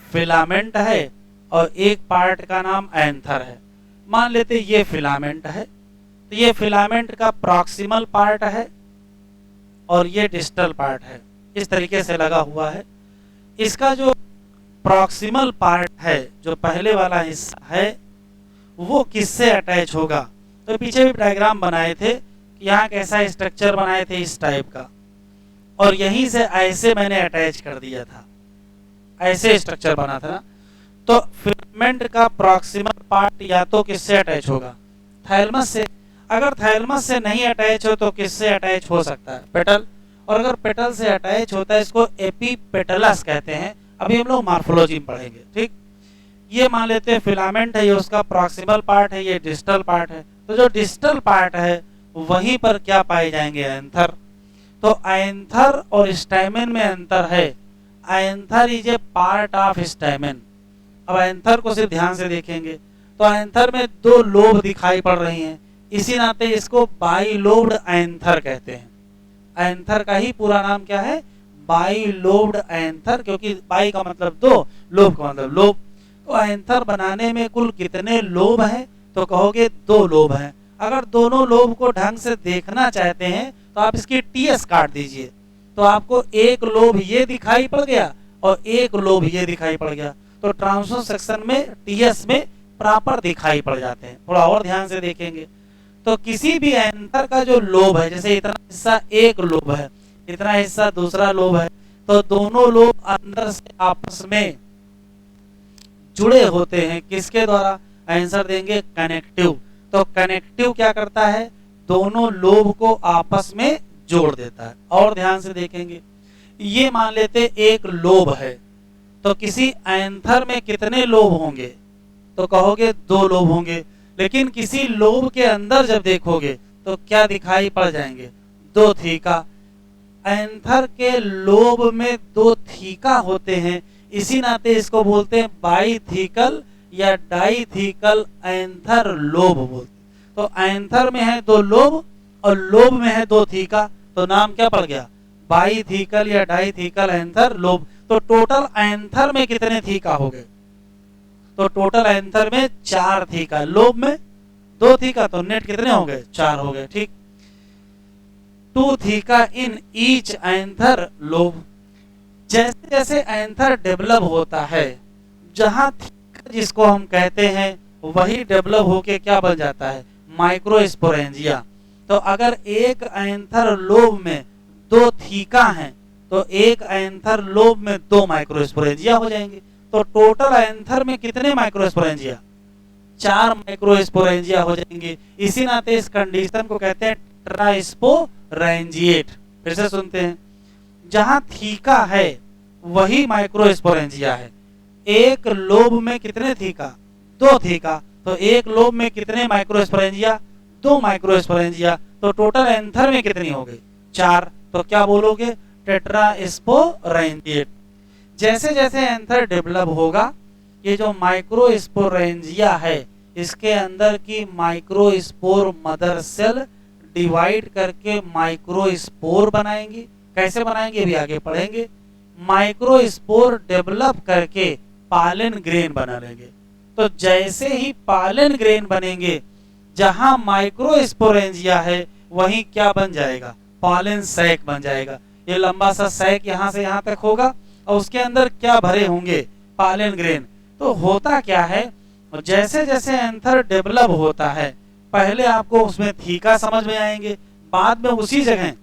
फिलामेंट है और एक पार्ट का नाम एंथर है। मान लेते ये फिलामेंट है, तो ये फिलामेंट का प्रॉक्सिमल पार्ट है और ये डिस्टल पार्ट है, इस तरीके से लगा हुआ है। इसका जो प्रॉक्सिमल पार्ट है, जो पहले वाला हिस्सा है, वो किससे अटैच होगा। तो पीछे भी डायग्राम बनाए थे कि यहाँ कैसा स्ट्रक्चर बनाए थे इस टाइप का, और यहीं से ऐसे मैंने अटैच कर दिया था, ऐसे स्ट्रक्चर बना था ना। तो फिलामेंट का प्रॉक्सिमल पार्ट या तो किससे अटैच होगा, थैलेमस से। अगर थैलेमस से नहीं अटैच हो तो किससे अटैच हो सकता है, पेटल। और अगर पेटल से अटैच होता है इसको एपीपेटलस कहते हैं। अभी हम लोग मॉर्फोलॉजी में पढ़ेंगे, ठीक। ये मान लेते हैं फिलामेंट है, ये उसका प्रॉक्सिमल पार्ट है, ये डिस्टल पार्ट है। तो जो डिस्टल पार्ट है वहीं पर क्या पाए जाएंगे, एंथर। तो एंथर और स्टेमेन में अंतर है। Anther is a part of stamen. अब एंथर को सिर्फ ध्यान से देखेंगे तो एंथर में दो लोब दिखाई पड़ रही हैं, इसी नाते इसको बाइलोब्ड एंथर कहते हैं। एंथर का ही पूरा नाम क्या है, बाइलोब्ड एंथर, क्योंकि बाई का मतलब दो, लोब का मतलब लोब। तो एंथर बनाने में कुल कितने लोब हैं, तो कहोगे दो लोब हैं। अगर दोनों लोब को ढंग से देखना चाहते हैं तो आप इसकी टीएस काट दीजिए, तो आपको एक लोब ये दिखाई पड़ गया और एक लोब ये दिखाई पड़ गया। तो ट्रांसवर्स सेक्शन में टीएस में प्रॉपर दिखाई पड़ जाते हैं। थोड़ा और ध्यान से देखेंगे तो किसी भी एंथर का जो लोब है, जैसे इतना हिस्सा एक लोब है, इतना हिस्सा दूसरा लोब है, तो दोनों लोब अंदर से आपस में जुड़े होते हैं। किसके द्वारा, आंसर देंगे कनेक्टिव। तो कनेक्टिव क्या करता है, दोनों लोब को आपस में जोड़ देता है। और ध्यान से देखेंगे, ये मान लेते एक लोब है, तो किसी एंथर में कितने लोब होंगे, तो कहोगे दो लोब होंगे। लेकिन किसी लोब के अंदर जब देखोगे तो क्या दिखाई पड़ जाएंगे, दो थीका। एंथर के लोब में दो थीका होते हैं, इसी नाते इसको बोलते हैं बाइथीकल या डाइथीकल एंथर लोब बोलते। तो एंथर में है दो लोब और लोब में है दो थीका, तो नाम क्या पड़ गया, बाइथीकल या डाइथीकल एंथर लोब। तो टोटल एंथर में कितने थीका हो गए, तो टोटल एंथर में चार थीका, लोब में दो थीका, तो नेट कितने हो गए, चार हो गए, ठीक। Two theca in each anther lobe. जैसे जैसे एंथर डेवलप होता है, जहां थीका जिसको हम कहते हैं वही डेवलप होके क्या बन जाता है, माइक्रोस्पोरेंजिया। तो अगर एक एंथर लोब में दो थीका हैं तो एक एंथर लोब में दो माइक्रोस्पोरेंजिया हो जाएंगे। तो टोटल एंथर में कितने माइक्रोस्पोरेंजिया, चार माइक्रोस्पोरेंजिया हो जाएंगे। इसी नाते इस कंडीशन को कहते हैं ट्राइस्पोरेंजिएट। फिर से सुनते हैं, जहां थीका है वही माइक्रोस्पोरेंजिया है। एक लोब में कितने थीका? 2 थीका। तो एक लोब में कितने माइक्रोस्पोरेंजिया? 2 माइक्रोस्पोरेंजिया। तो टोटल एंथर में कितनी हो गई? 4। तो क्या बोलोगे? टेट्रास्पोरेंजिएट। जैसे जैसे एंथर डेवलप होगा, ये जो माइक्रोस्पोरेंजिया है इसके अंदर की माइक्रोस्पोर मदर सेल डिवाइड करके माइक्रोस्पोर बनाएंगी। कैसे बनाएंगे अभी आगे पढ़ेंगे। माइक्रोस्पोर डेवलप करके पालन ग्रेन बना लेंगे। तो जैसे ही पालन ग्रेन बनेंगे, जहां माइक्रोस्पोरेंजिया है वहीं क्या बन जाएगा? पॉलन सैक बन जाएगा। ये लंबा सा सैक यहां से यहां तक होगा और उसके अंदर क्या भरे होंगे? Pollen grain. तो होता क्या है, जैसे जैसे एंथर डेवलप होता है, पहले आपको उसमें थीका समझ में आएंगे, बाद में उसी जगह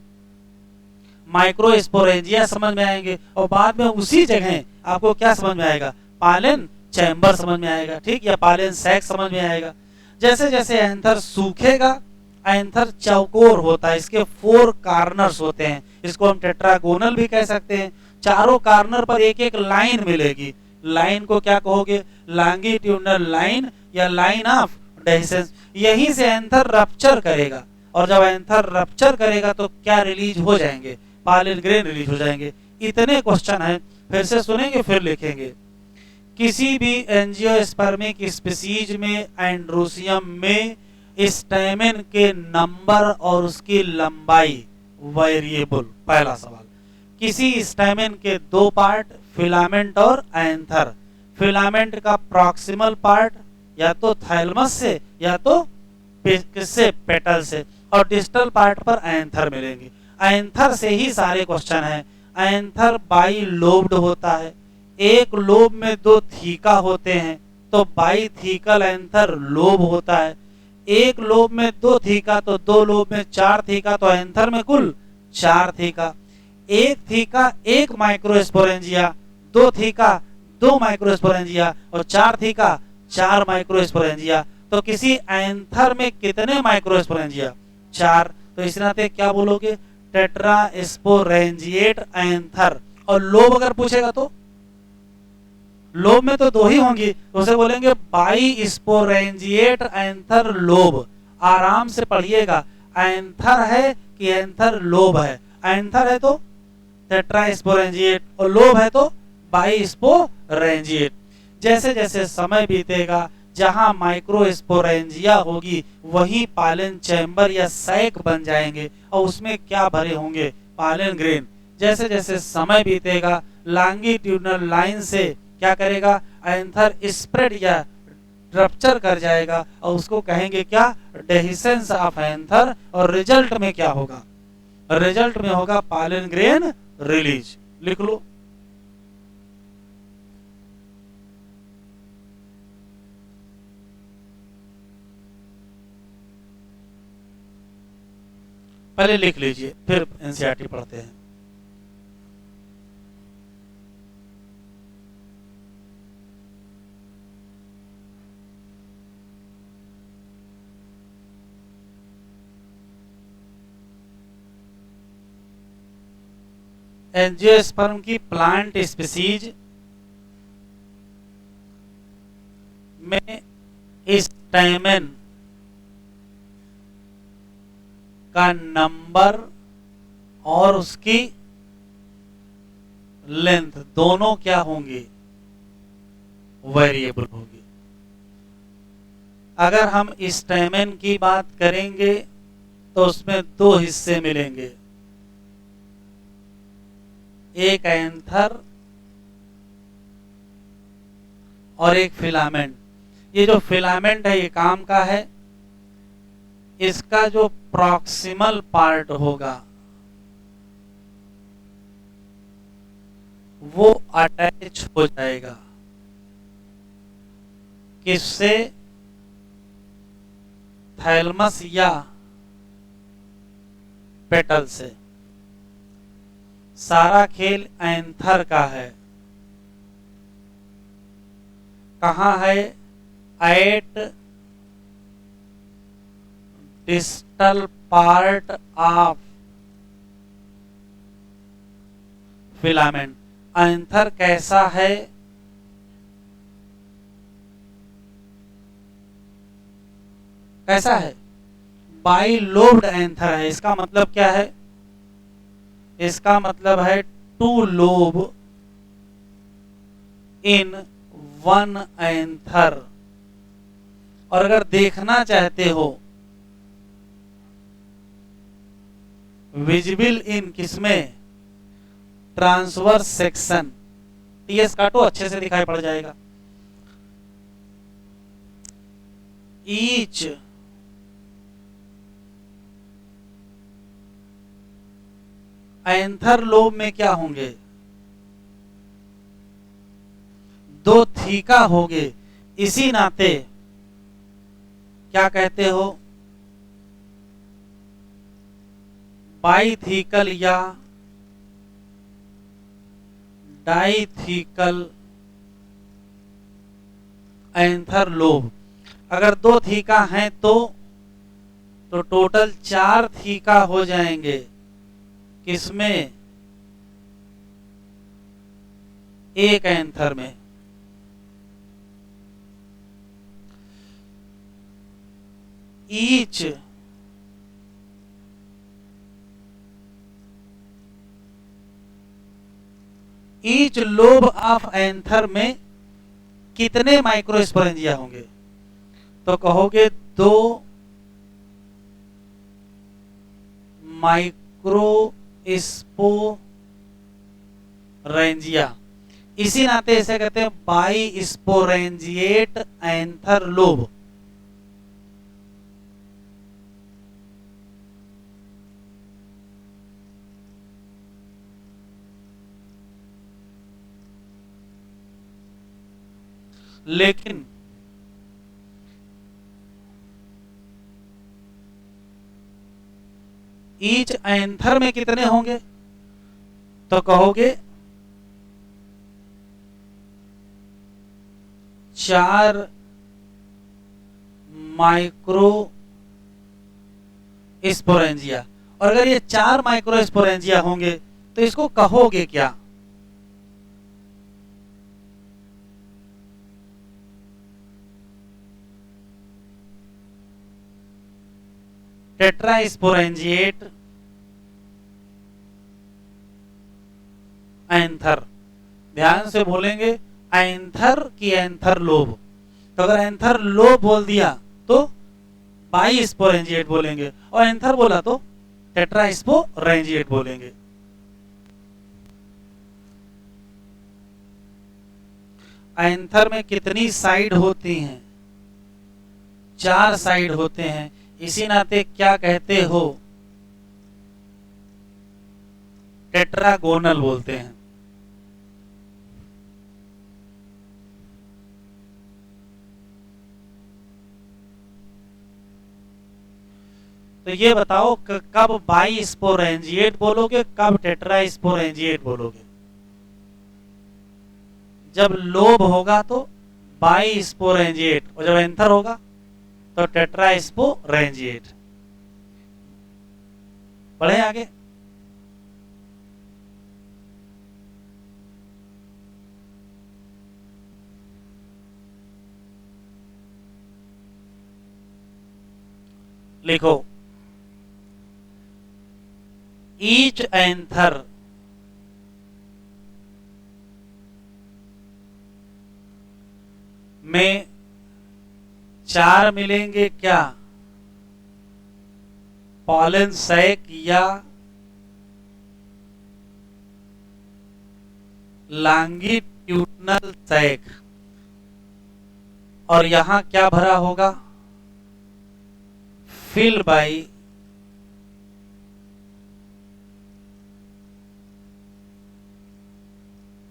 माइक्रोस्पोरेंजिया समझ में आएंगे और बाद में उसी जगह आपको क्या समझ में आएगा? पॉलन चैम्बर समझ में आएगा, ठीक, या पॉलन सैक समझ में आएगा। जैसे जैसे एंथर सूखेगा, एंथर चौकोर होता है, इसके 4 कार्नर्स होते हैं, इसको हम टेट्रागोनल भी कह सकते हैं। चारों कार्नर पर एक एक लाइन मिलेगी। लाइन को क्या कहोगे? लॉन्गिट्यूडनल लाइन या लाइन ऑफ डेहिसेंस। यहीं से एंथर रप्चर करेगा और जब एंथर रप्चर करेगा तो क्या रिलीज हो जाएंगे? पॉलन ग्रेन रिलीज हो जाएंगे। इतने क्वेश्चन है, फिर से सुनेंगे फिर लिखेंगे। किसी भी एंजियोस्पर्मिक स्पीसीज में एंड्रोसियम में स्टैमेन के नंबर और उसकी लंबाई वेरिएबल। पहला सवाल, किसी स्टैमेन के 2 पार्ट, फिलामेंट और एंथर। फिलामेंट का प्रॉक्सिमल पार्ट या तो थैलमस से या तो किससे? पेटल से। और डिस्टल पार्ट पर एंथर मिलेंगे। एंथर से ही सारे क्वेश्चन हैं। एंथर बाई लोब्ड होता है, एक लोब में 2 थीका होते हैं तो बाई थीकल एंथर लोब होता है। एक लोब में 2 थीका तो 2 लोब में 4 थीका, तो एंथर में कुल 4 थीका। एक थीका 1 माइक्रोस्पोरेंजिया, 2 थीका 2 माइक्रोस्पोरेंजिया और 4 थीका 4 माइक्रोस्पोरेंजिया। तो किसी एंथर में कितने माइक्रोस्पोरेंजिया? 4। तो इस नाते क्या बोलोगे? Tetrasporangiate anther. और लोब अगर पूछेगा तो लोब में तो 2 ही होंगी, तो उसे बोलेंगे बाई स्पोरेंजिएट एंथर लोब। आराम से पढ़िएगा, एंथर है कि एंथर लोब है? एंथर है तो टेट्रास्पोरेंजिएट और लोब है तो बाई स्पोरेंजिएट। जैसे जैसे समय बीतेगा, जहां माइक्रोस्पोरेंजिया होगी वहीं पॉलन चैम्बर या सैक बन जाएंगे और उसमें क्या भरे होंगे? Pollen grain. जैसे जैसे समय बीतेगा, लॉन्गिट्यूडनल लाइन से क्या करेगा? एंथर स्प्रेड या रप्चर कर जाएगा और उसको कहेंगे क्या? Dehiscence of anther. और रिजल्ट में क्या होगा? रिजल्ट में होगा पॉलन ग्रेन रिलीज। लिख लो। पहले लिख लीजिए फिर एनसीईआरटी पढ़ते हैं। एंजियोस्पर्म की प्लांट स्पीसीज में स्टैमेन का नंबर और उसकी लेंथ दोनों क्या होंगी? वेरिएबल होगी। अगर हम स्टैमेन की बात करेंगे तो उसमें 2 हिस्से मिलेंगे, एक एंथर और एक फिलामेंट। ये जो फिलामेंट है ये काम का है, इसका जो प्रॉक्सिमल पार्ट होगा वो अटैच हो जाएगा किससे? थैलमस या पेटल से। सारा खेल एंथर का है। कहां है? At distal part of filament. Anther कैसा है? कैसा है? बाइलोब्ड एंथर है। इसका मतलब क्या है? इसका मतलब है two lobe in one anther. और अगर देखना चाहते हो विजिबल इन किसमें? Transverse section. टीएस काटो, अच्छे से दिखाई पड़ जाएगा। ईच एंथर लोब में क्या होंगे? दो थीका होंगे। इसी नाते क्या कहते हो? बाइथीकल या डाइथीकल एंथर लोब। अगर दो थीका हैं तो टोटल 4 थीका हो जाएंगे। किसमें? एक एंथर में। ईच लोब ऑफ एंथर में कितने माइक्रोस्पोरेंजिया होंगे? तो कहोगे 2 माइक्रोस्पोरेंजिया। इसी नाते इसे कहते हैं बाई स्पोरेंजिएट एंथर लोब। लेकिन ईच एंथर में कितने होंगे? तो कहोगे 4 माइक्रो स्पोरेंजिया। और अगर ये 4 माइक्रो स्पोरेंजिया होंगे तो इसको कहोगे क्या? Tetrasporangiate anther. ध्यान से बोलेंगे एंथर की एंथर लोब। तो अगर एंथर लोब बोल दिया तो बाई स्पोरेंजिएट बोलेंगे, और एंथर बोला तो टेट्रास्पोरेंजिएट बोलेंगे। एंथर में कितनी साइड होती हैं? 4 साइड होते हैं। इसी नाते क्या कहते हो? टेट्रागोनल बोलते हैं। तो ये बताओ कब बाई स्पोरेंजिएट बोलोगे, कब टेट्रास्पोरेंजिएट बोलोगे? जब लोब होगा तो बाई स्पोरेंजिएट, और जब एंथर होगा तो टेट्रास्पोरेंजिएट। बढ़े आगे। लिखो ईच एंथर में 4 मिलेंगे क्या? पॉलन सैक या लॉन्गिट्यूडनल सैक। और यहां क्या भरा होगा? Fill by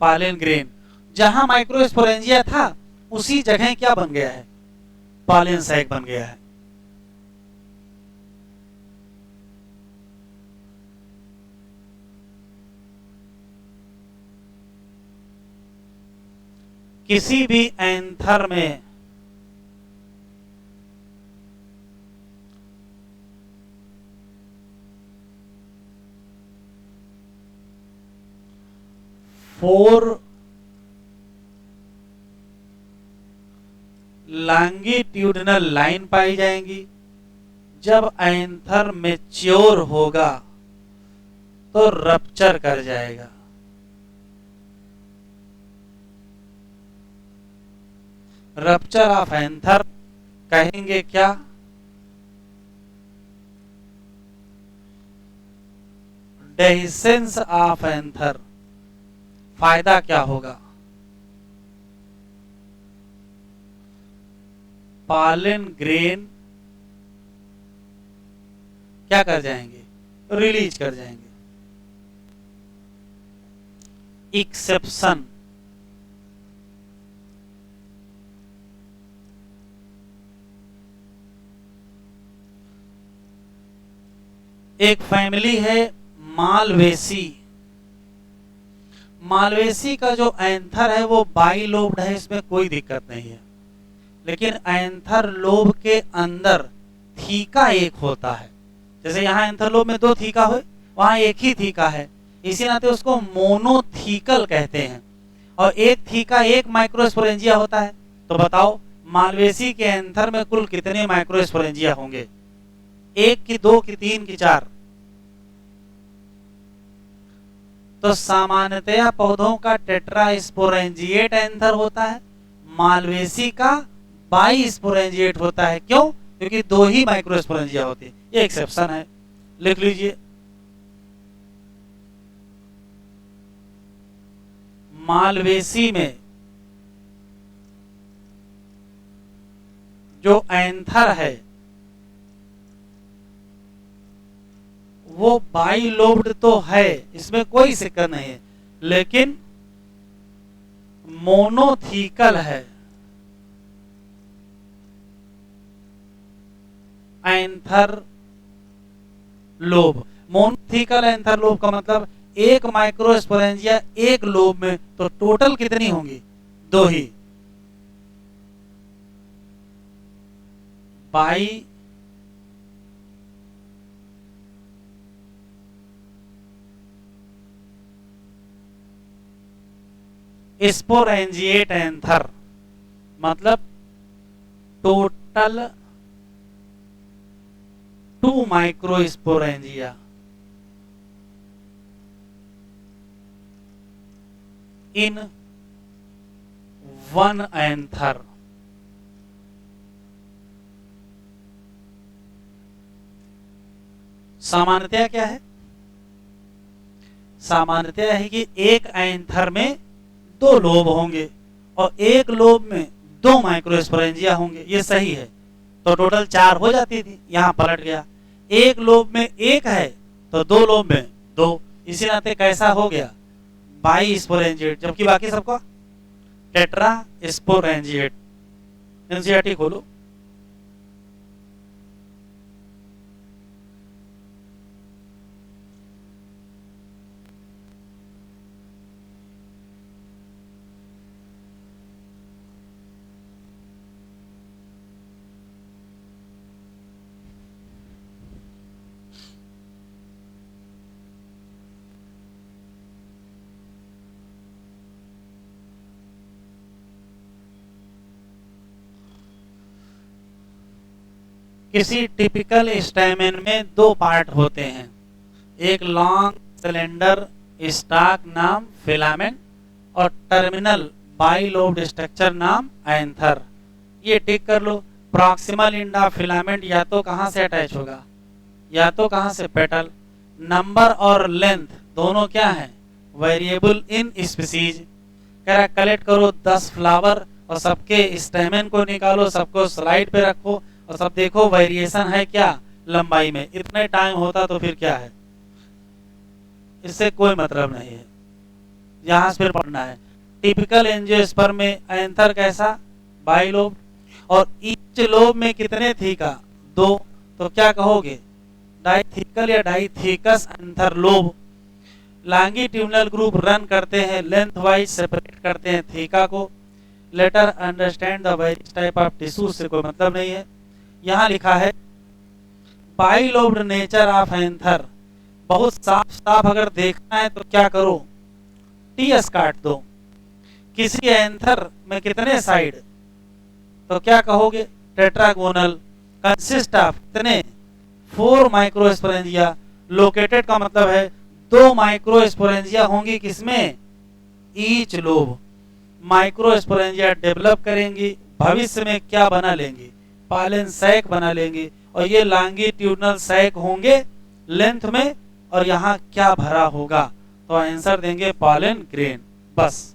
pollen grain. जहां माइक्रोस्पोरेंजिया था उसी जगह क्या बन गया है? पॉलन सैक बन गया है। किसी भी एंथर में 4 लॉन्गिट्यूडिनल लाइन पाई जाएंगी। जब एंथर मैच्योर होगा तो रप्चर कर जाएगा। रप्चर ऑफ एंथर कहेंगे क्या? Dehiscence of anther. फायदा क्या होगा? पॉलन ग्रेन क्या कर जाएंगे? रिलीज कर जाएंगे। एक्सेप्शन, एक फैमिली है मालवेसी। मालवेसी का जो एंथर है वो बाइलोब्ड है, इसमें कोई दिक्कत नहीं है। लेकिन एंथर लोब के अंदर थीका एक होता है। जैसे यहाँ एंथर लोब में 2 थीका हो, वहां एक ही थीका है, इसी नाते उसको मोनोथीकल कहते हैं। और एक थीका एक माइक्रोस्पोरेंजिया होता है। तो बताओ मालवेसी के एंथर में कुल कितने माइक्रोस्पोरेंजिया होंगे? 1 की 2 की 3 की 4। तो सामान्यतया पौधों का टेट्रास्पोरेंजिएट एंथर होता है, मालवेसी का बाइस्पोरेंजिएट होता है। क्यों? क्योंकि 2 ही माइक्रोस्पोरेंजिया होती है। ये एक्सेप्शन है, लिख लीजिए। मालवेसी में जो एंथर है वो बाइलोब्ड तो है, इसमें कोई शिक्कत नहीं है, लेकिन मोनोथीकल है। एंथर लोब, मोनोथीकल एंथर लोब का मतलब एक माइक्रोस्पोरेंजिया एक लोब में, तो टोटल कितनी होंगी? 2 ही। बाई स्पोरेंजिएट एंथर मतलब टोटल 2 माइक्रोस्पोरेंजिया इन 1 एंथर। सामान्यतया क्या है? सामान्यतया है कि एक एंथर में 2 लोब होंगे और एक लोब में 2 माइक्रोस्पोरेंजिया होंगे। ये सही है। तो टोटल 4 हो जाती थी, यहां पलट गया। एक लोब में 1 है तो 2 लोब में 2। इसी नाते कैसा हो गया? बाइस्पोरेंजिएट, जबकि बाकी सबका टेट्रा स्पोरेंजिएट। एनसीईआरटी खोलो। किसी टिपिकल स्टैमेन में 2 पार्ट होते हैं, एक लॉन्ग सिलेंडर स्टाक नाम फिलामेंट और टर्मिनल बाइलोब्ड स्ट्रक्चर नाम एंथर। ये टिक कर लो। प्रॉक्सिमल एंड ऑफ फिलामेंट या तो कहां से अटैच होगा, या तो कहां से? पेटल। नंबर और लेंथ दोनों क्या है? Variable in species. कह रहा कलेक्ट करो 10 फ्लावर और सबके स्टेमेन को निकालो, सबको स्लाइड पे रखो और सब देखो वेरिएशन है क्या लंबाई में। इतने टाइम होता तो फिर क्या है? इससे कोई मतलब नहीं है। यहां से फिर पढ़ना है टिपिकल एंजियोस्पर्म में एंथर कैसा? बाइलोब। और ईच लोब में कितने थीका? 2। तो क्या कहोगे? डाइथीकल या dithecous anther lobe. Longitudinal group run करते हैं, लेंथ वाइज सेपरेट करते हैं थीका को। Later understand the various type of tissue से कोई मतलब नहीं है। यहां लिखा है बाइलोब्ड नेचर ऑफ एंथर। बहुत साफ साफ अगर देखना है तो क्या करो? टीएस काट दो, किसी एंथर में कितने साइड, तो क्या कहोगे टेट्रागोनल, कंसिस्ट ऑफ कितने 4 माइक्रोस्पोरेंजिया, लोकेटेड का मतलब है 2 माइक्रोस्पोरेंजिया होंगी किसमें, ईच लोब। माइक्रोस्पोरेंजिया डेवलप करेंगी, भविष्य में क्या बना लेंगी, पॉलन सैक बना लेंगी, और ये लॉन्गिट्यूडनल सैक होंगे लेंथ में, और यहाँ क्या भरा होगा, तो आंसर देंगे पॉलन ग्रेन। बस